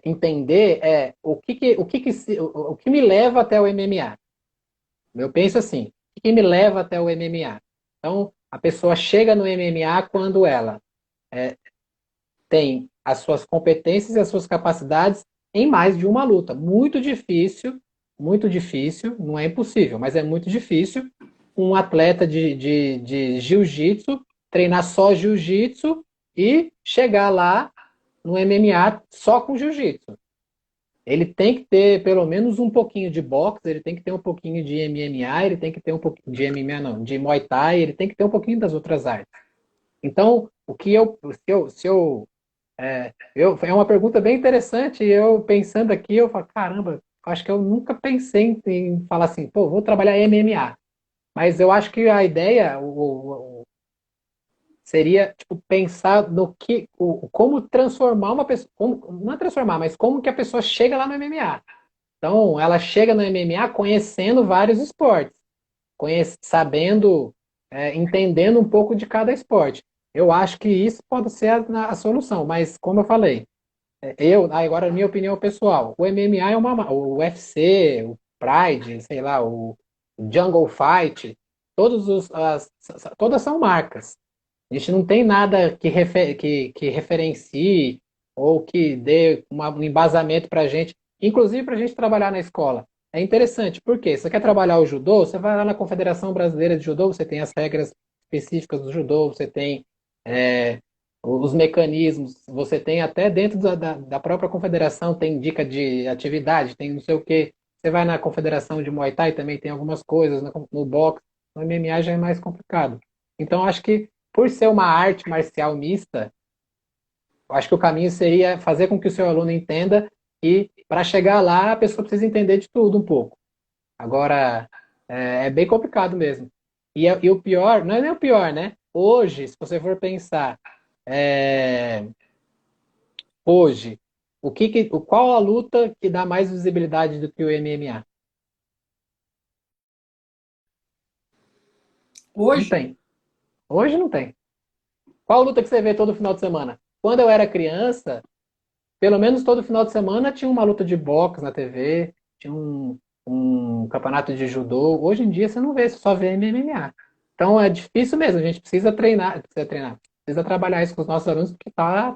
entender é o que me leva até o MMA. Eu penso assim, o que me leva até o MMA? Então, a pessoa chega no MMA quando ela tem as suas competências e as suas capacidades em mais de uma luta. Muito difícil, não é impossível, mas é muito difícil um atleta de jiu-jitsu treinar só jiu-jitsu e chegar lá no MMA só com jiu-jitsu. Ele tem que ter pelo menos um pouquinho de boxe, ele tem que ter um pouquinho de MMA, ele tem que ter um pouquinho de MMA, não, de Muay Thai, ele tem que ter um pouquinho das outras artes. Então, o que eu, se eu é uma pergunta bem interessante. Eu pensando aqui, eu falo, caramba, acho que eu nunca pensei em falar assim, pô, vou trabalhar MMA. Mas eu acho que a ideia seria tipo, pensar no que, como transformar uma pessoa, não é transformar, mas como que a pessoa chega lá no MMA. Então, ela chega no MMA conhecendo vários esportes, sabendo, entendendo um pouco de cada esporte. Eu acho que isso pode ser a solução, mas como eu falei, agora, a minha opinião pessoal, o MMA é o UFC, o Pride, sei lá, o Jungle Fight, todas são marcas. A gente não tem nada que referencie ou que dê um embasamento para a gente, inclusive para a gente trabalhar na escola. É interessante, porque você quer trabalhar o judô, você vai lá na Confederação Brasileira de Judô, você tem as regras específicas do judô, você tem é, os mecanismos, você tem até dentro da própria confederação, tem dica de atividade, tem não sei o quê. Você vai na confederação de Muay Thai, também tem algumas coisas, no boxe, no MMA já é mais complicado. Então, acho que por ser uma arte marcial mista, eu acho que o caminho seria fazer com que o seu aluno entenda e para chegar lá a pessoa precisa entender de tudo um pouco. Agora, é bem complicado mesmo. E o pior, não é nem o pior, né? Hoje, se você for pensar, é, hoje, qual a luta que dá mais visibilidade do que o MMA? Não Hoje, tem. Hoje não tem. Qual luta que você vê todo final de semana? Quando eu era criança, pelo menos todo final de semana tinha uma luta de boxe na TV, tinha um campeonato de judô. Hoje em dia você não vê, você só vê MMA. Então é difícil mesmo, a gente precisa trabalhar isso com os nossos alunos, porque tá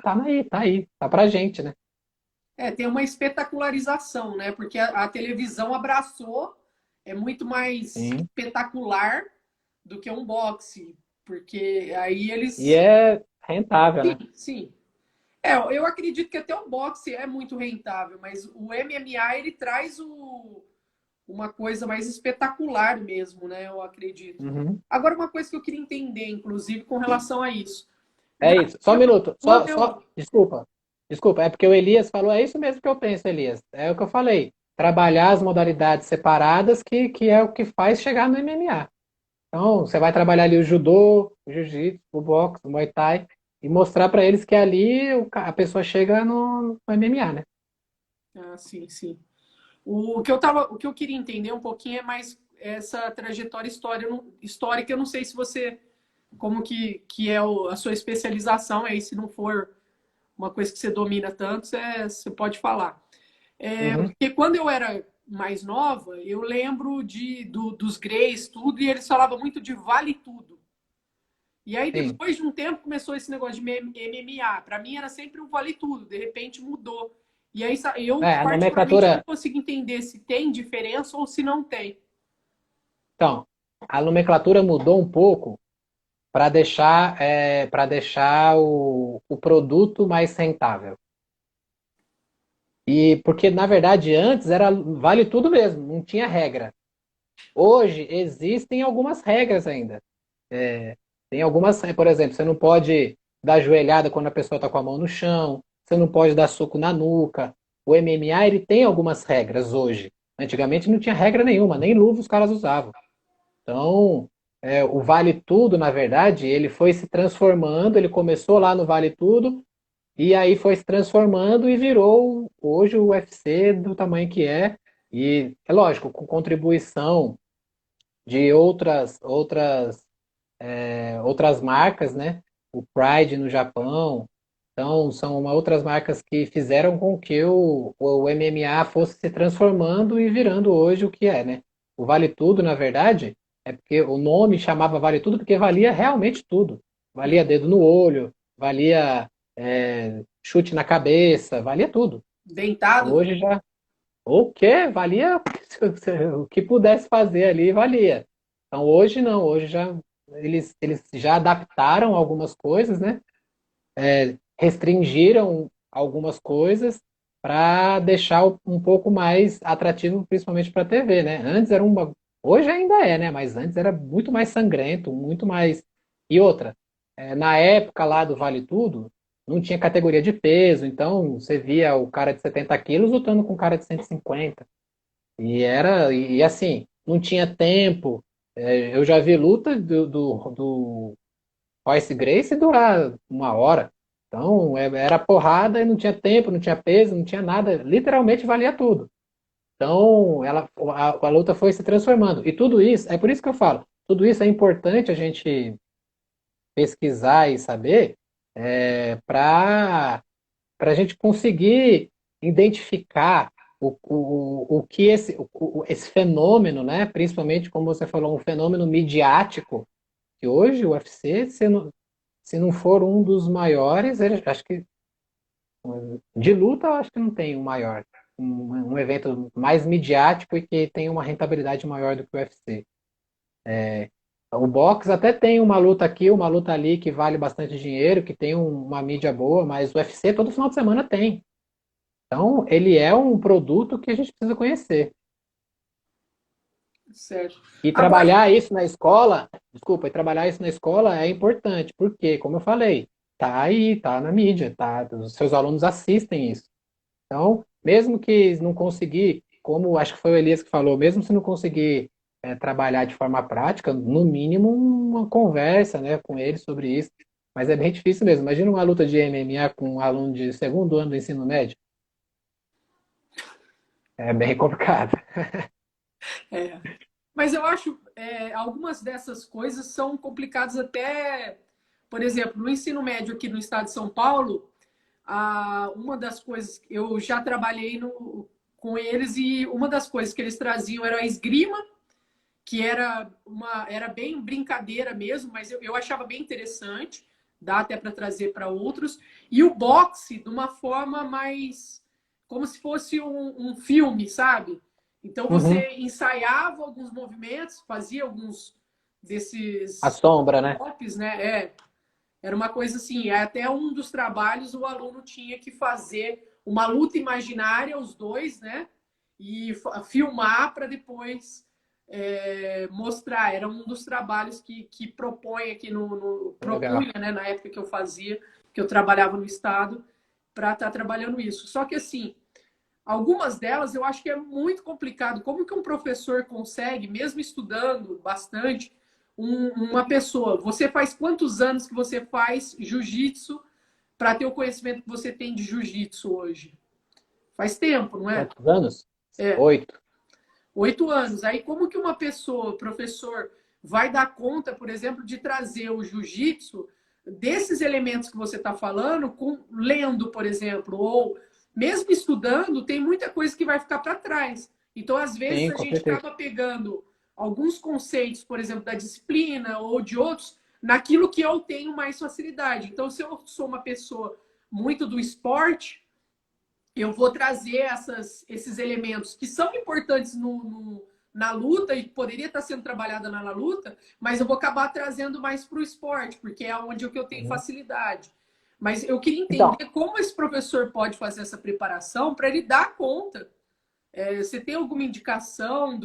aí, tá pra gente, né? tem uma espetacularização, né? Porque a televisão abraçou, é muito mais Sim. espetacular do que um boxe, porque aí E eles. é rentável, né? Sim, sim. Eu acredito que até o boxe é muito rentável, mas o MMA ele traz uma coisa mais espetacular mesmo, né? Eu acredito. Uhum. Agora, uma coisa que eu queria entender, inclusive, com relação a isso. É isso. Só um minuto. Quando eu. Desculpa. Desculpa. É porque o Elias falou, é isso mesmo que eu penso, Elias. É o que eu falei. Trabalhar as modalidades separadas que é o que faz chegar no MMA. Então, você vai trabalhar ali o judô, o jiu-jitsu, o boxe, o muay thai e mostrar para eles que ali a pessoa chega no MMA, né? Ah, sim, sim. O que eu queria entender um pouquinho é mais essa trajetória histórica. Eu não sei se você, como que é a sua especialização aí, se não for uma coisa que você domina tanto, você pode falar. Uhum. Porque quando eu era mais nova, eu lembro dos Greys, tudo, e eles falavam muito de vale tudo. E aí, Sim. depois de um tempo, começou esse negócio de MMA. Para mim, era sempre um vale tudo. De repente, mudou. E aí, eu A particularmente não nomenclatura. consigo entender se tem diferença ou se não tem. Então, a nomenclatura mudou um pouco para deixar o produto mais rentável. E porque, na verdade, antes era vale tudo mesmo, não tinha regra. Hoje existem algumas regras ainda. Tem algumas, por exemplo, você não pode dar joelhada quando a pessoa está com a mão no chão, você não pode dar soco na nuca. O MMA ele tem algumas regras hoje. Antigamente não tinha regra nenhuma, nem luva os caras usavam. Então, o Vale Tudo, na verdade, ele foi se transformando, ele começou lá no Vale Tudo, e aí foi se transformando e virou hoje o UFC do tamanho que é. E é lógico, com contribuição de outras marcas, né? O Pride no Japão. Então, são outras marcas que fizeram com que o MMA fosse se transformando e virando hoje o que é, né? O Vale Tudo, na verdade, é porque o nome chamava Vale Tudo porque valia realmente tudo. Valia dedo no olho, valia chute na cabeça, valia tudo. Então, Dentado? hoje já. O quê? Valia o que pudesse fazer ali, valia. Então, hoje não, hoje já eles já adaptaram algumas coisas, né? Restringiram algumas coisas para deixar um pouco mais atrativo, principalmente para a TV, né? Antes era uma. Hoje ainda é, né? Mas antes era muito mais sangrento, muito mais. E outra, na época lá do Vale Tudo, não tinha categoria de peso, então você via o cara de 70 quilos lutando com o cara de 150. E assim, não tinha tempo. Eu já vi luta do Royce Gracie durar uma hora. Então, era porrada e não tinha tempo, não tinha peso, não tinha nada. Literalmente valia tudo. Então, a luta foi se transformando. E tudo isso, é por isso que eu falo, tudo isso é importante a gente pesquisar e saber para a gente conseguir identificar o que esse fenômeno, né, principalmente, como você falou, um fenômeno midiático, que hoje o UFC, se não for um dos maiores, acho que de luta, eu acho que não tem um maior. Um evento mais midiático e que tem uma rentabilidade maior do que o UFC. O boxe até tem uma luta aqui, uma luta ali que vale bastante dinheiro, que tem uma mídia boa, mas o UFC todo final de semana tem. Então, ele é um produto que a gente precisa conhecer. Certo. E Agora, trabalhar isso na escola, desculpa, e trabalhar isso na escola é importante, porque, como eu falei, tá aí, tá na mídia, tá, os seus alunos assistem isso. Então, mesmo que não conseguir, como acho que foi o Elias que falou, mesmo se não conseguir trabalhar de forma prática, no mínimo uma conversa, né, com eles sobre isso. Mas é bem difícil mesmo. Imagina uma luta de MMA com um aluno de segundo ano do ensino médio. É bem complicado. é, mas eu acho algumas dessas coisas são complicadas até, por exemplo, no ensino médio aqui no estado de São Paulo, uma das coisas, eu já trabalhei com eles e uma das coisas que eles traziam era a esgrima, que era bem brincadeira mesmo, mas eu achava bem interessante, dá até para trazer para outros, e o boxe de uma forma mais como se fosse um filme, sabe? Então Uhum. você ensaiava alguns movimentos, fazia alguns A desses sombra, né? golpes, né? Era uma coisa assim, até um dos trabalhos o aluno tinha que fazer uma luta imaginária, os dois, né? E filmar para depois mostrar. Era um dos trabalhos que propõe aqui Legal. propunha, né? Na época que eu fazia, que eu trabalhava no estado, para estar trabalhando isso. Só que assim, algumas delas eu acho que é muito complicado. Como que um professor consegue, mesmo estudando bastante, uma pessoa? Você faz quantos anos que você faz jiu-jitsu para ter o conhecimento que você tem de jiu-jitsu hoje? Faz tempo, não é? Quantos anos? É, 8. 8 anos. Aí como que uma pessoa, professor, vai dar conta, por exemplo, de trazer o jiu-jitsu desses elementos que você está falando, lendo, por exemplo, ou mesmo estudando, tem muita coisa que vai ficar para trás. Então, às vezes, Sim, a com gente certeza. acaba pegando alguns conceitos, por exemplo, da disciplina ou de outros, naquilo que eu tenho mais facilidade. Então, se eu sou uma pessoa muito do esporte, eu vou trazer esses elementos que são importantes na luta e poderia estar sendo trabalhada na luta, mas eu vou acabar trazendo mais para o esporte, porque é onde eu tenho Uhum. facilidade. Mas eu queria Então, entender como esse professor pode fazer essa preparação para ele dar conta. Você tem alguma indicação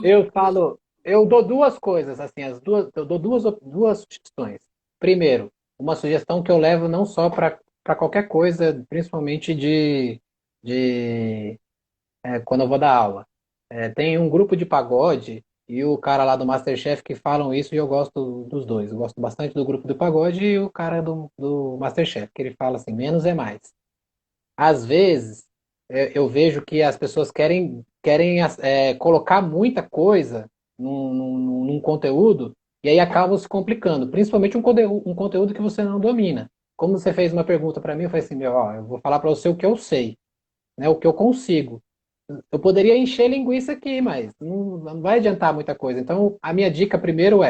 eu dou duas coisas, assim, eu dou duas sugestões. Primeiro, uma sugestão que eu levo não só para qualquer coisa, principalmente de quando eu vou dar aula. Tem um grupo de pagode e o cara lá do MasterChef que falam isso e eu gosto dos dois. Eu gosto bastante do grupo do pagode e o cara do MasterChef, que ele fala assim, menos é mais. Às vezes, eu vejo que as pessoas querem colocar muita coisa num conteúdo e aí acabam se complicando, principalmente um conteúdo que você não domina. Como você fez uma pergunta para mim, eu falei assim, meu, ó, eu vou falar para você o que eu sei, né, o que eu consigo. Eu poderia encher linguiça aqui, mas não vai adiantar muita coisa. Então, a minha dica primeiro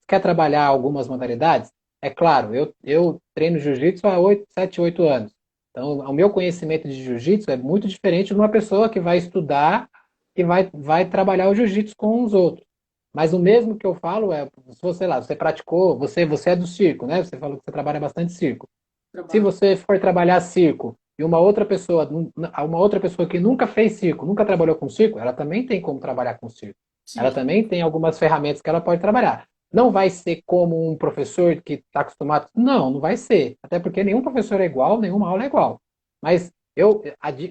quer trabalhar algumas modalidades? É claro, eu treino jiu-jitsu há 7, 8 anos. Então, o meu conhecimento de jiu-jitsu é muito diferente de uma pessoa que vai estudar e vai trabalhar o jiu-jitsu com os outros. Mas o mesmo que eu falo se você lá, você praticou, você é do circo, né? Você falou que você trabalha bastante circo. Se Trabalho. você for trabalhar circo e uma outra pessoa que nunca fez circo, nunca trabalhou com circo, ela também tem como trabalhar com circo. Ela Sim, também tem algumas ferramentas que ela pode trabalhar. Não vai ser como um professor que está acostumado. Não, não vai ser. Até porque nenhum professor é igual, nenhuma aula é igual. Mas se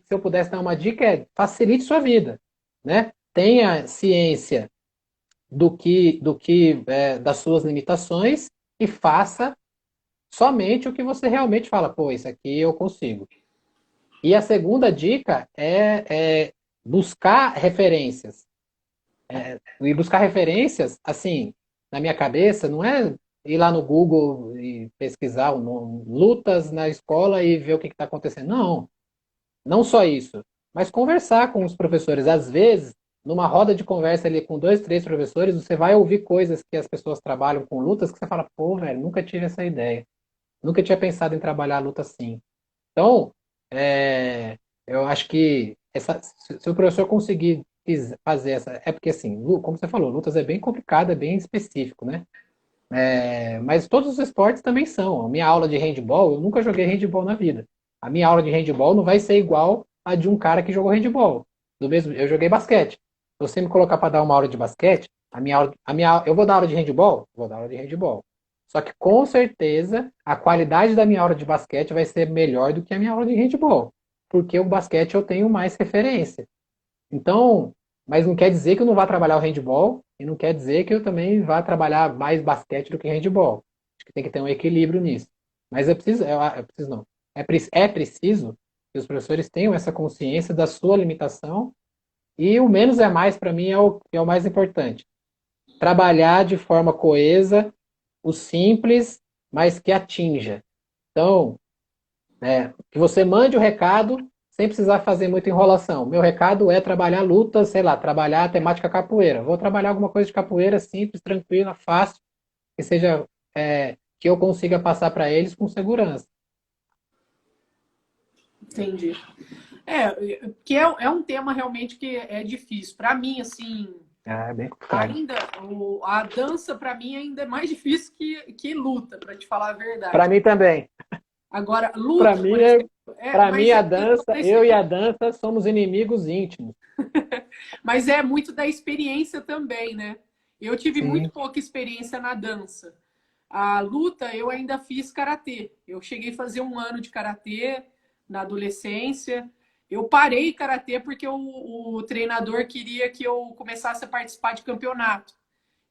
eu pudesse dar uma dica, facilite sua vida, né? Tenha ciência das suas limitações e faça somente o que você realmente fala, pô, isso aqui eu consigo. E a segunda dica é buscar referências. E buscar referências, assim, na minha cabeça, não é ir lá no Google e pesquisar o nome, lutas na escola e ver o que está acontecendo. Não, não só isso, mas conversar com os professores. Às vezes, numa roda de conversa ali com dois, três professores, você vai ouvir coisas que as pessoas trabalham com lutas que você fala, pô, velho, nunca tive essa ideia. Nunca tinha pensado em trabalhar a luta assim. Então, eu acho que se o professor conseguir fazer essa. É porque, assim, como você falou, lutas é bem complicado, é bem específico, né? Mas todos os esportes também são. A minha aula de handball, eu nunca joguei handball na vida. A minha aula de handball não vai ser igual a de um cara que jogou handball. Eu joguei basquete. Se você me colocar para dar uma aula de basquete, eu vou dar aula de handball? Vou dar aula de handball. Só que com certeza a qualidade da minha aula de basquete vai ser melhor do que a minha aula de handball. Porque o basquete eu tenho mais referência. Então, mas não quer dizer que eu não vá trabalhar o handball e não quer dizer que eu também vá trabalhar mais basquete do que handball. Acho que tem que ter um equilíbrio nisso. Mas eu preciso não. É preciso que os professores tenham essa consciência da sua limitação e o menos é mais para mim é o mais importante. Trabalhar de forma coesa, o simples, mas que atinja. Então, que você mande o recado sem precisar fazer muita enrolação. Meu recado é trabalhar luta, sei lá, trabalhar a temática capoeira. Vou trabalhar alguma coisa de capoeira simples, tranquila, fácil, que seja que eu consiga passar para eles com segurança. entendi. Que é um tema realmente que é difícil. Para mim, assim, É bem complicado. ainda a dança para mim ainda é mais difícil que luta, para te falar a Para verdade. mim também. Agora, Para luta, mim, por exemplo, para mim mas a é muito dança, eu e a dança somos inimigos íntimos. mas é muito da experiência também, né? Eu tive muito Sim. pouca experiência na dança. A luta, eu ainda fiz karatê. Eu cheguei a fazer um ano de karatê na adolescência. Eu parei karatê porque o treinador queria que eu começasse a participar de campeonato.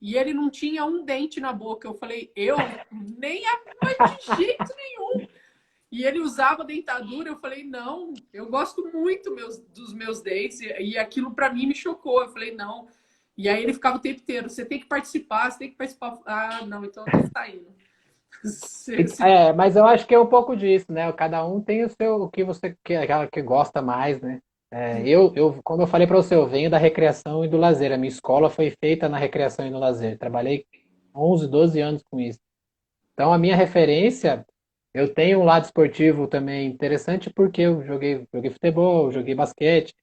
E ele não tinha um dente na boca. Eu falei, eu nem mas de jeito nenhum. E ele usava dentadura. Eu falei, não, eu gosto muito dos meus dentes. E aquilo para mim me chocou. Eu falei, não. E aí ele ficava o tempo inteiro, você tem que participar, você tem que participar. Ah, não, então eu tô saindo. Mas eu acho que é um pouco disso, né? Cada um tem o que você aquela que gosta mais, né? Como eu falei para você, eu venho da recreação e do lazer. A minha escola foi feita na recreação e no lazer. Trabalhei 11, 12 anos com isso. Então, a minha referência, eu tenho um lado esportivo também interessante porque eu joguei futebol, joguei basquete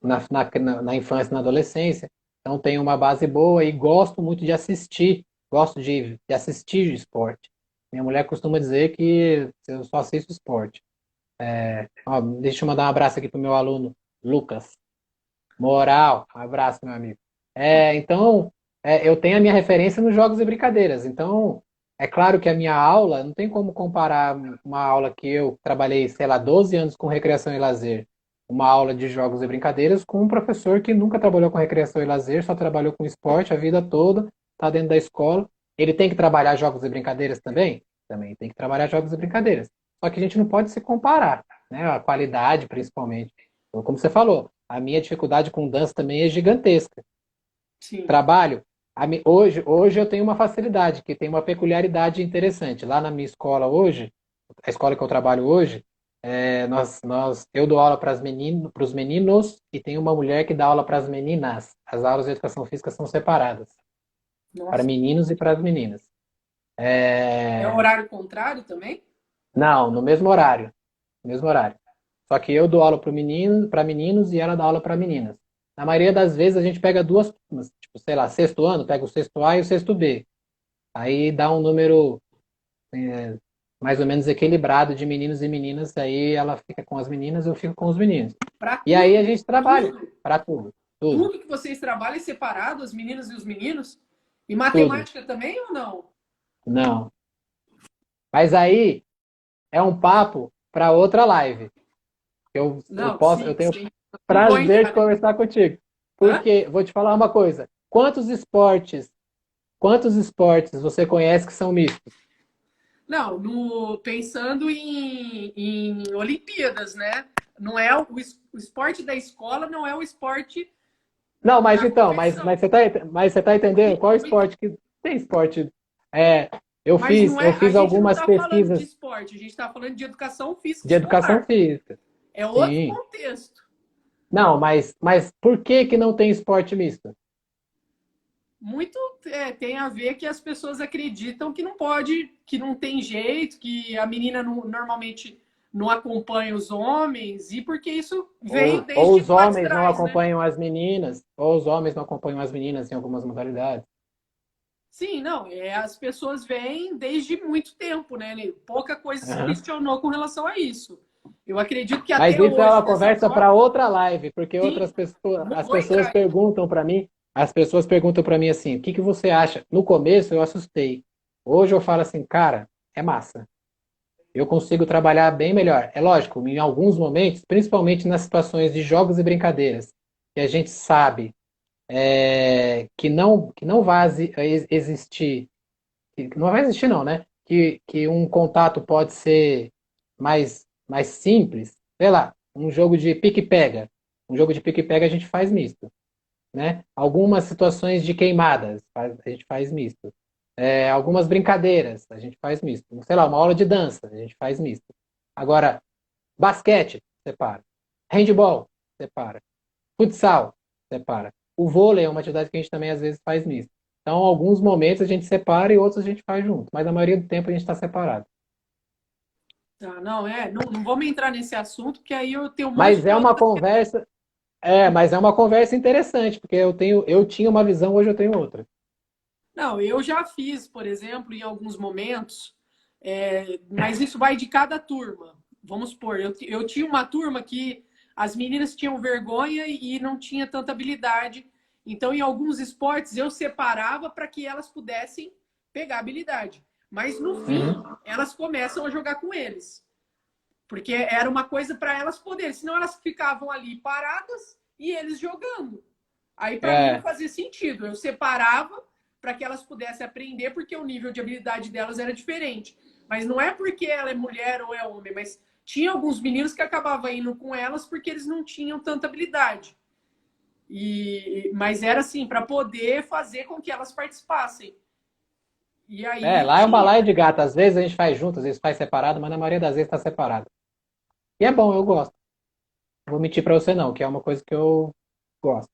na infância e na adolescência. Então, tenho uma base boa e gosto muito de assistir. Gosto de assistir esporte. Minha mulher costuma dizer que eu só assisto esporte. Ó, deixa eu mandar um abraço aqui pro meu aluno, Lucas. Moral, um abraço, meu amigo. Então, eu tenho a minha referência nos jogos e brincadeiras. Então, é claro que a minha aula, não tem como comparar uma aula que eu trabalhei, sei lá, 12 anos com recreação e lazer. uma aula de jogos e brincadeiras com um professor que nunca trabalhou com recreação e lazer, só trabalhou com esporte a vida toda, está dentro da escola. Ele tem que trabalhar jogos e brincadeiras também? Também tem que trabalhar jogos e brincadeiras. Só que a gente não pode se comparar, né? A qualidade, principalmente. Então, como você falou, a minha dificuldade com dança também é gigantesca. Sim. Trabalho. Hoje eu tenho uma facilidade, que tem uma peculiaridade interessante. Lá na minha escola hoje, a escola que eu trabalho hoje, eu dou aula para os meninos e tem uma mulher que dá aula para as meninas. As aulas de educação física são separadas, para Nossa. meninos e para as meninas. É o É, horário contrário também? não, no mesmo horário, no mesmo horário. Só que eu dou aula para meninos e ela dá aula para meninas. Na maioria das vezes a gente pega duas turmas, tipo, sei lá, sexto ano, pega o sexto A e o sexto B. Aí dá um número mais ou menos equilibrado de meninos e meninas, aí ela fica com as meninas, eu fico com os meninos. Para E aí a tudo, gente trabalha tudo, para tudo, tudo, tudo que vocês trabalham é separado, as meninas e os meninos? E tudo. matemática também ou não? Não. Mas aí é um papo para outra live. Não, Eu sim, tenho sim. Não vou prazer de entrar. conversar contigo. Hã? Porque, vou te falar uma coisa, quantos esportes você conhece que são mistos? Não, pensando em Olimpíadas, né? Não é o esporte da escola não é o esporte Não, mas da então, competição. mas você tá entendendo? Qual esporte que tem esporte? É, Mas não eu é, a fiz gente não algumas está falando de pesquisas esporte, a gente está falando de educação física de educação escolar. física. É outro Sim. contexto. Não, mas por que que não tem esporte misto? Muito tem a ver que as pessoas acreditam que não pode, que não tem jeito, que a menina normalmente não acompanha os homens, e porque isso veio Ou desde os lá de homens não trás, né? acompanham as meninas, ou os homens não acompanham as meninas em algumas modalidades. Sim, não, as pessoas vêm desde muito tempo, né? Pouca coisa se Aham. questionou com relação a isso. Eu acredito que Mas até isso é hoje, uma dessa conversa forma, para outra live, porque sim, outras pessoas, as vou pessoas entrar aí. perguntam para mim, as pessoas perguntam para mim assim, o que que você acha? No começo eu assustei. Hoje eu falo assim, cara, é massa. Eu consigo trabalhar bem melhor. É lógico, em alguns momentos, principalmente nas situações de jogos e brincadeiras, que a gente sabe que não vai existir, que não vai existir não, né? Que um contato pode ser mais simples, sei lá, um jogo de pique-pega. Um jogo de pique-pega a gente faz misto, né? Algumas situações de queimadas a gente faz misto. Algumas brincadeiras a gente faz misto. Sei lá, uma aula de dança a gente faz misto. Agora, basquete, separa. Handball, separa. Futsal, separa. O vôlei é uma atividade que a gente também às vezes faz misto. Então, alguns momentos a gente separa e outros a gente faz junto. Mas a maioria do tempo a gente está separado. Tá, não, não vamos entrar nesse assunto, porque aí eu tenho um monte Mas de é uma outras. conversa, mas é uma conversa interessante, porque eu tinha uma visão, hoje eu tenho outra. Não, eu já fiz, por exemplo, em alguns momentos, mas isso vai de cada turma. Vamos supor, eu tinha uma turma que as meninas tinham vergonha e não tinha tanta habilidade. Então, em alguns esportes, eu separava para que elas pudessem pegar habilidade. Mas no fim, Uhum. elas começam a jogar com eles. Porque era uma coisa para elas poderem, senão elas ficavam ali paradas e eles jogando. Aí para mim não É, fazia sentido. Eu separava para que elas pudessem aprender, porque o nível de habilidade delas era diferente. Mas não é porque ela é mulher ou é homem, mas tinha alguns meninos que acabavam indo com elas porque eles não tinham tanta habilidade. Mas era assim, para poder fazer com que elas participassem. E aí lá é uma tinha. laia de gato. Às vezes a gente faz junto, às vezes faz separado, mas na maioria das vezes está separado. E é bom, eu gosto. Não vou mentir para você não, que é uma coisa que eu gosto.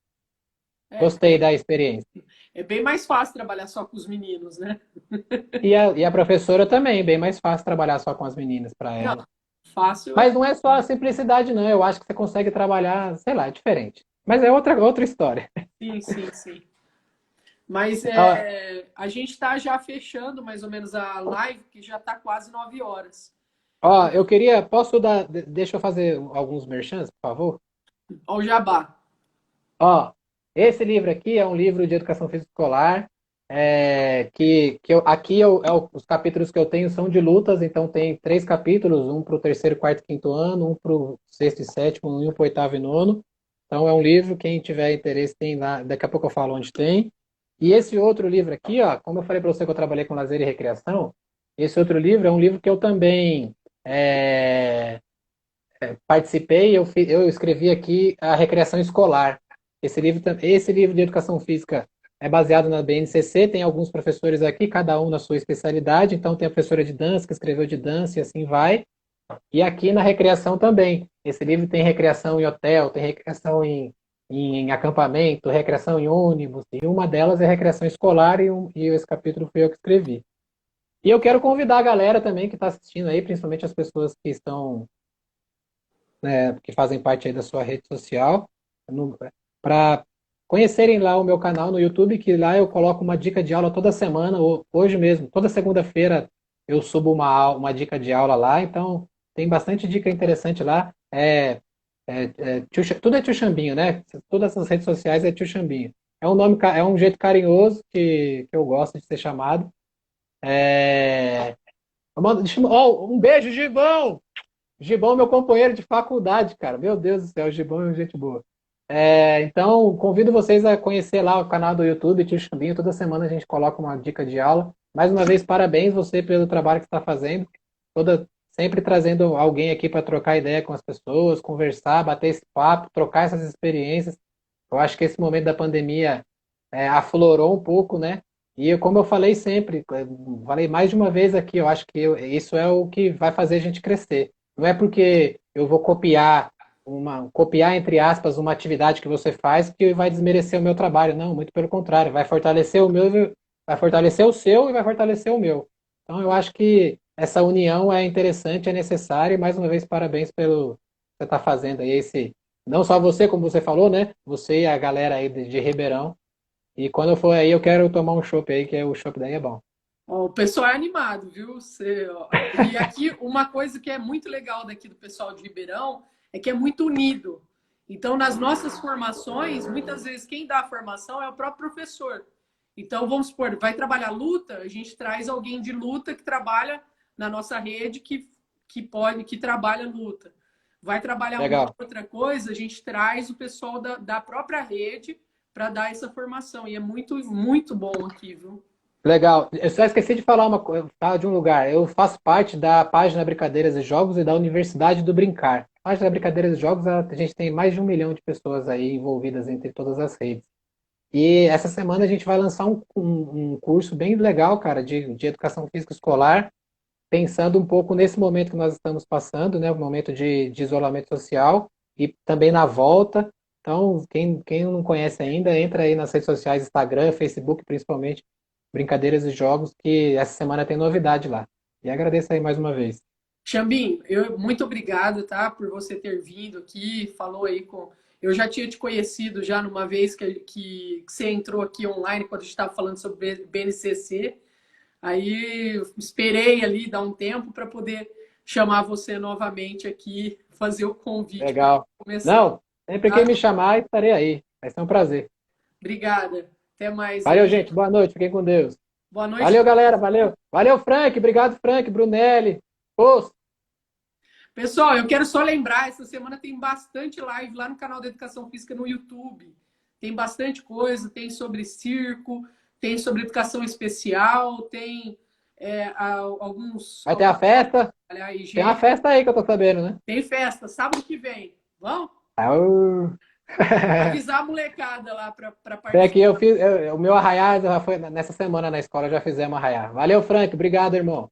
Gostei É, da experiência. é bem mais fácil trabalhar só com os meninos, né? E a professora também, bem mais fácil trabalhar só com as meninas para Não, ela. fácil Mas é. não é só a simplicidade, não. Eu acho que você consegue trabalhar, sei lá, é diferente. Mas é outra história. Sim, sim, sim. Mas Ó, a gente está já fechando mais ou menos a live, que já está quase 9 horas. eu queria, posso dar, deixa eu fazer alguns merchans, por favor? Ao jabá. Ó, esse livro aqui é um livro de educação física escolar. Os capítulos que eu tenho são de lutas, então tem 3 capítulos, um para o terceiro, quarto e quinto ano, um para o sexto e sétimo, e um para o oitavo e nono. Então é um livro, quem tiver interesse tem lá, daqui a pouco eu falo onde tem. E esse outro livro aqui, ó, como eu falei para você que eu trabalhei com lazer e recreação, esse outro livro é um livro que eu também é, participei, eu escrevi aqui a recreação escolar. Esse livro de educação física é baseado na BNCC, tem alguns professores aqui, cada um na sua especialidade, então tem a professora de dança que escreveu de dança e assim vai. E aqui na recreação também. Esse livro tem recreação em hotel, tem recreação em acampamento, recreação em ônibus, e uma delas é recreação escolar, e esse capítulo foi eu que escrevi. E eu quero convidar a galera também que está assistindo aí, principalmente as pessoas que estão que fazem parte aí da sua rede social, para conhecerem lá o meu canal no YouTube, que lá eu coloco uma dica de aula toda semana, hoje mesmo, toda segunda-feira eu subo uma dica de aula lá, então tem bastante dica interessante lá. Tudo é Tio Xambinho, né? Todas as redes sociais é Tio Xambinho. É um jeito carinhoso que eu gosto de ser chamado. É, um beijo, Gibão! Gibão é meu companheiro de faculdade, cara. Meu Deus do céu, o Gibão é gente boa. Então, convido vocês a conhecer lá o canal do YouTube, Tio Chambinho. Toda semana a gente coloca uma dica de aula. Mais uma vez, parabéns você pelo trabalho que está fazendo. Sempre trazendo alguém aqui para trocar ideia com as pessoas, conversar, bater esse papo, trocar essas experiências. Eu acho que esse momento da pandemia aflorou um pouco, né? Como eu falei sempre, falei mais de uma vez aqui, eu acho que isso é o que vai fazer a gente crescer. Não é porque eu vou copiar entre aspas uma atividade que você faz que vai desmerecer o meu trabalho. Não, muito pelo contrário, vai fortalecer o meu, vai fortalecer o seu e vai fortalecer o meu. Então eu acho que essa união é interessante, é necessária e mais uma vez parabéns pelo que você está fazendo aí não só você, como você falou, né? Você e a galera aí de Ribeirão. E quando eu for aí, eu quero tomar um chopp aí, que o chopp daí é bom. Ó, o pessoal é animado, viu? E aqui, uma coisa que é muito legal daqui do pessoal de Ribeirão é que é muito unido. Então, nas nossas formações, muitas vezes quem dá a formação é o próprio professor. Então, vamos supor, vai trabalhar luta, a gente traz alguém de luta que trabalha na nossa rede que trabalha luta. Vai trabalhar alguma Legal. outra coisa, a gente traz o pessoal da própria rede para dar essa formação. E é muito, muito bom aqui, viu? Legal. Eu só esqueci de falar uma coisa, falar de um lugar. Eu faço parte da página Brincadeiras e Jogos e da Universidade do Brincar. A página Brincadeiras e Jogos, a gente tem mais de 1 milhão de pessoas aí envolvidas entre todas as redes. E essa semana a gente vai lançar um curso bem legal, cara, de educação física escolar, pensando um pouco nesse momento que nós estamos passando, né, o momento de isolamento social e também na volta. Então, quem não conhece ainda, entra aí nas redes sociais, Instagram, Facebook, principalmente, Brincadeiras e Jogos, que essa semana tem novidade lá. E agradeço aí mais uma vez. Xambim, muito obrigado, tá, por você ter vindo aqui, falou aí com. Eu já tinha te conhecido já numa vez que você entrou aqui online quando a gente estava falando sobre BNCC. Aí esperei ali dar um tempo para poder chamar você novamente aqui, fazer o convite para Legal. começar. Não, sempre que Tá? me chamar, estarei aí. Vai ser um prazer. Obrigada. Até mais Valeu, aí. gente. Boa noite. Fiquem com Deus. Boa noite. Valeu, galera. Valeu. Valeu, Frank. Obrigado, Frank, Brunelli. Pô, Pessoal, eu quero só lembrar, essa semana tem bastante live lá no canal da Educação Física no YouTube. Tem bastante coisa, tem sobre circo, tem sobre educação especial, tem vai ter a festa. olha, Tem uma higiene. festa aí que eu tô sabendo, né? Tem festa, sábado que vem. Vamos Au. avisar a molecada lá para Tem aqui, participar. o meu arraiar já foi nessa semana na escola, já fizemos arraiar. Valeu, Frank. Obrigado, irmão.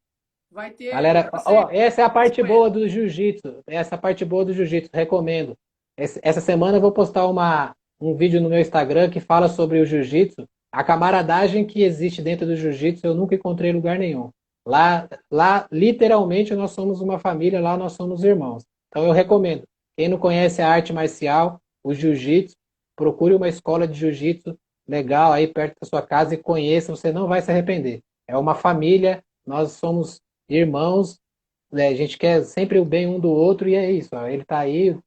Vai ter Galera, você. ó, essa é a parte boa do jiu-jitsu. Essa é a parte boa do jiu-jitsu, recomendo. Essa semana eu vou postar um vídeo no meu Instagram que fala sobre o jiu-jitsu. A camaradagem que existe dentro do jiu-jitsu eu nunca encontrei em lugar nenhum. Lá, literalmente, nós somos uma família, lá nós somos irmãos. Então eu recomendo. Quem não conhece a arte marcial, o jiu-jitsu, procure uma escola de jiu-jitsu legal aí perto da sua casa e conheça, você não vai se arrepender. É uma família, nós somos irmãos, né? A gente quer sempre o bem um do outro e é isso. Ó. Ele tá aí, o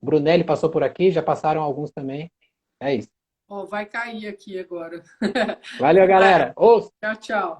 Brunelli passou por aqui, já passaram alguns também. É isso. Ó, vai cair aqui agora. Valeu, galera. Ô, Tchau, tchau.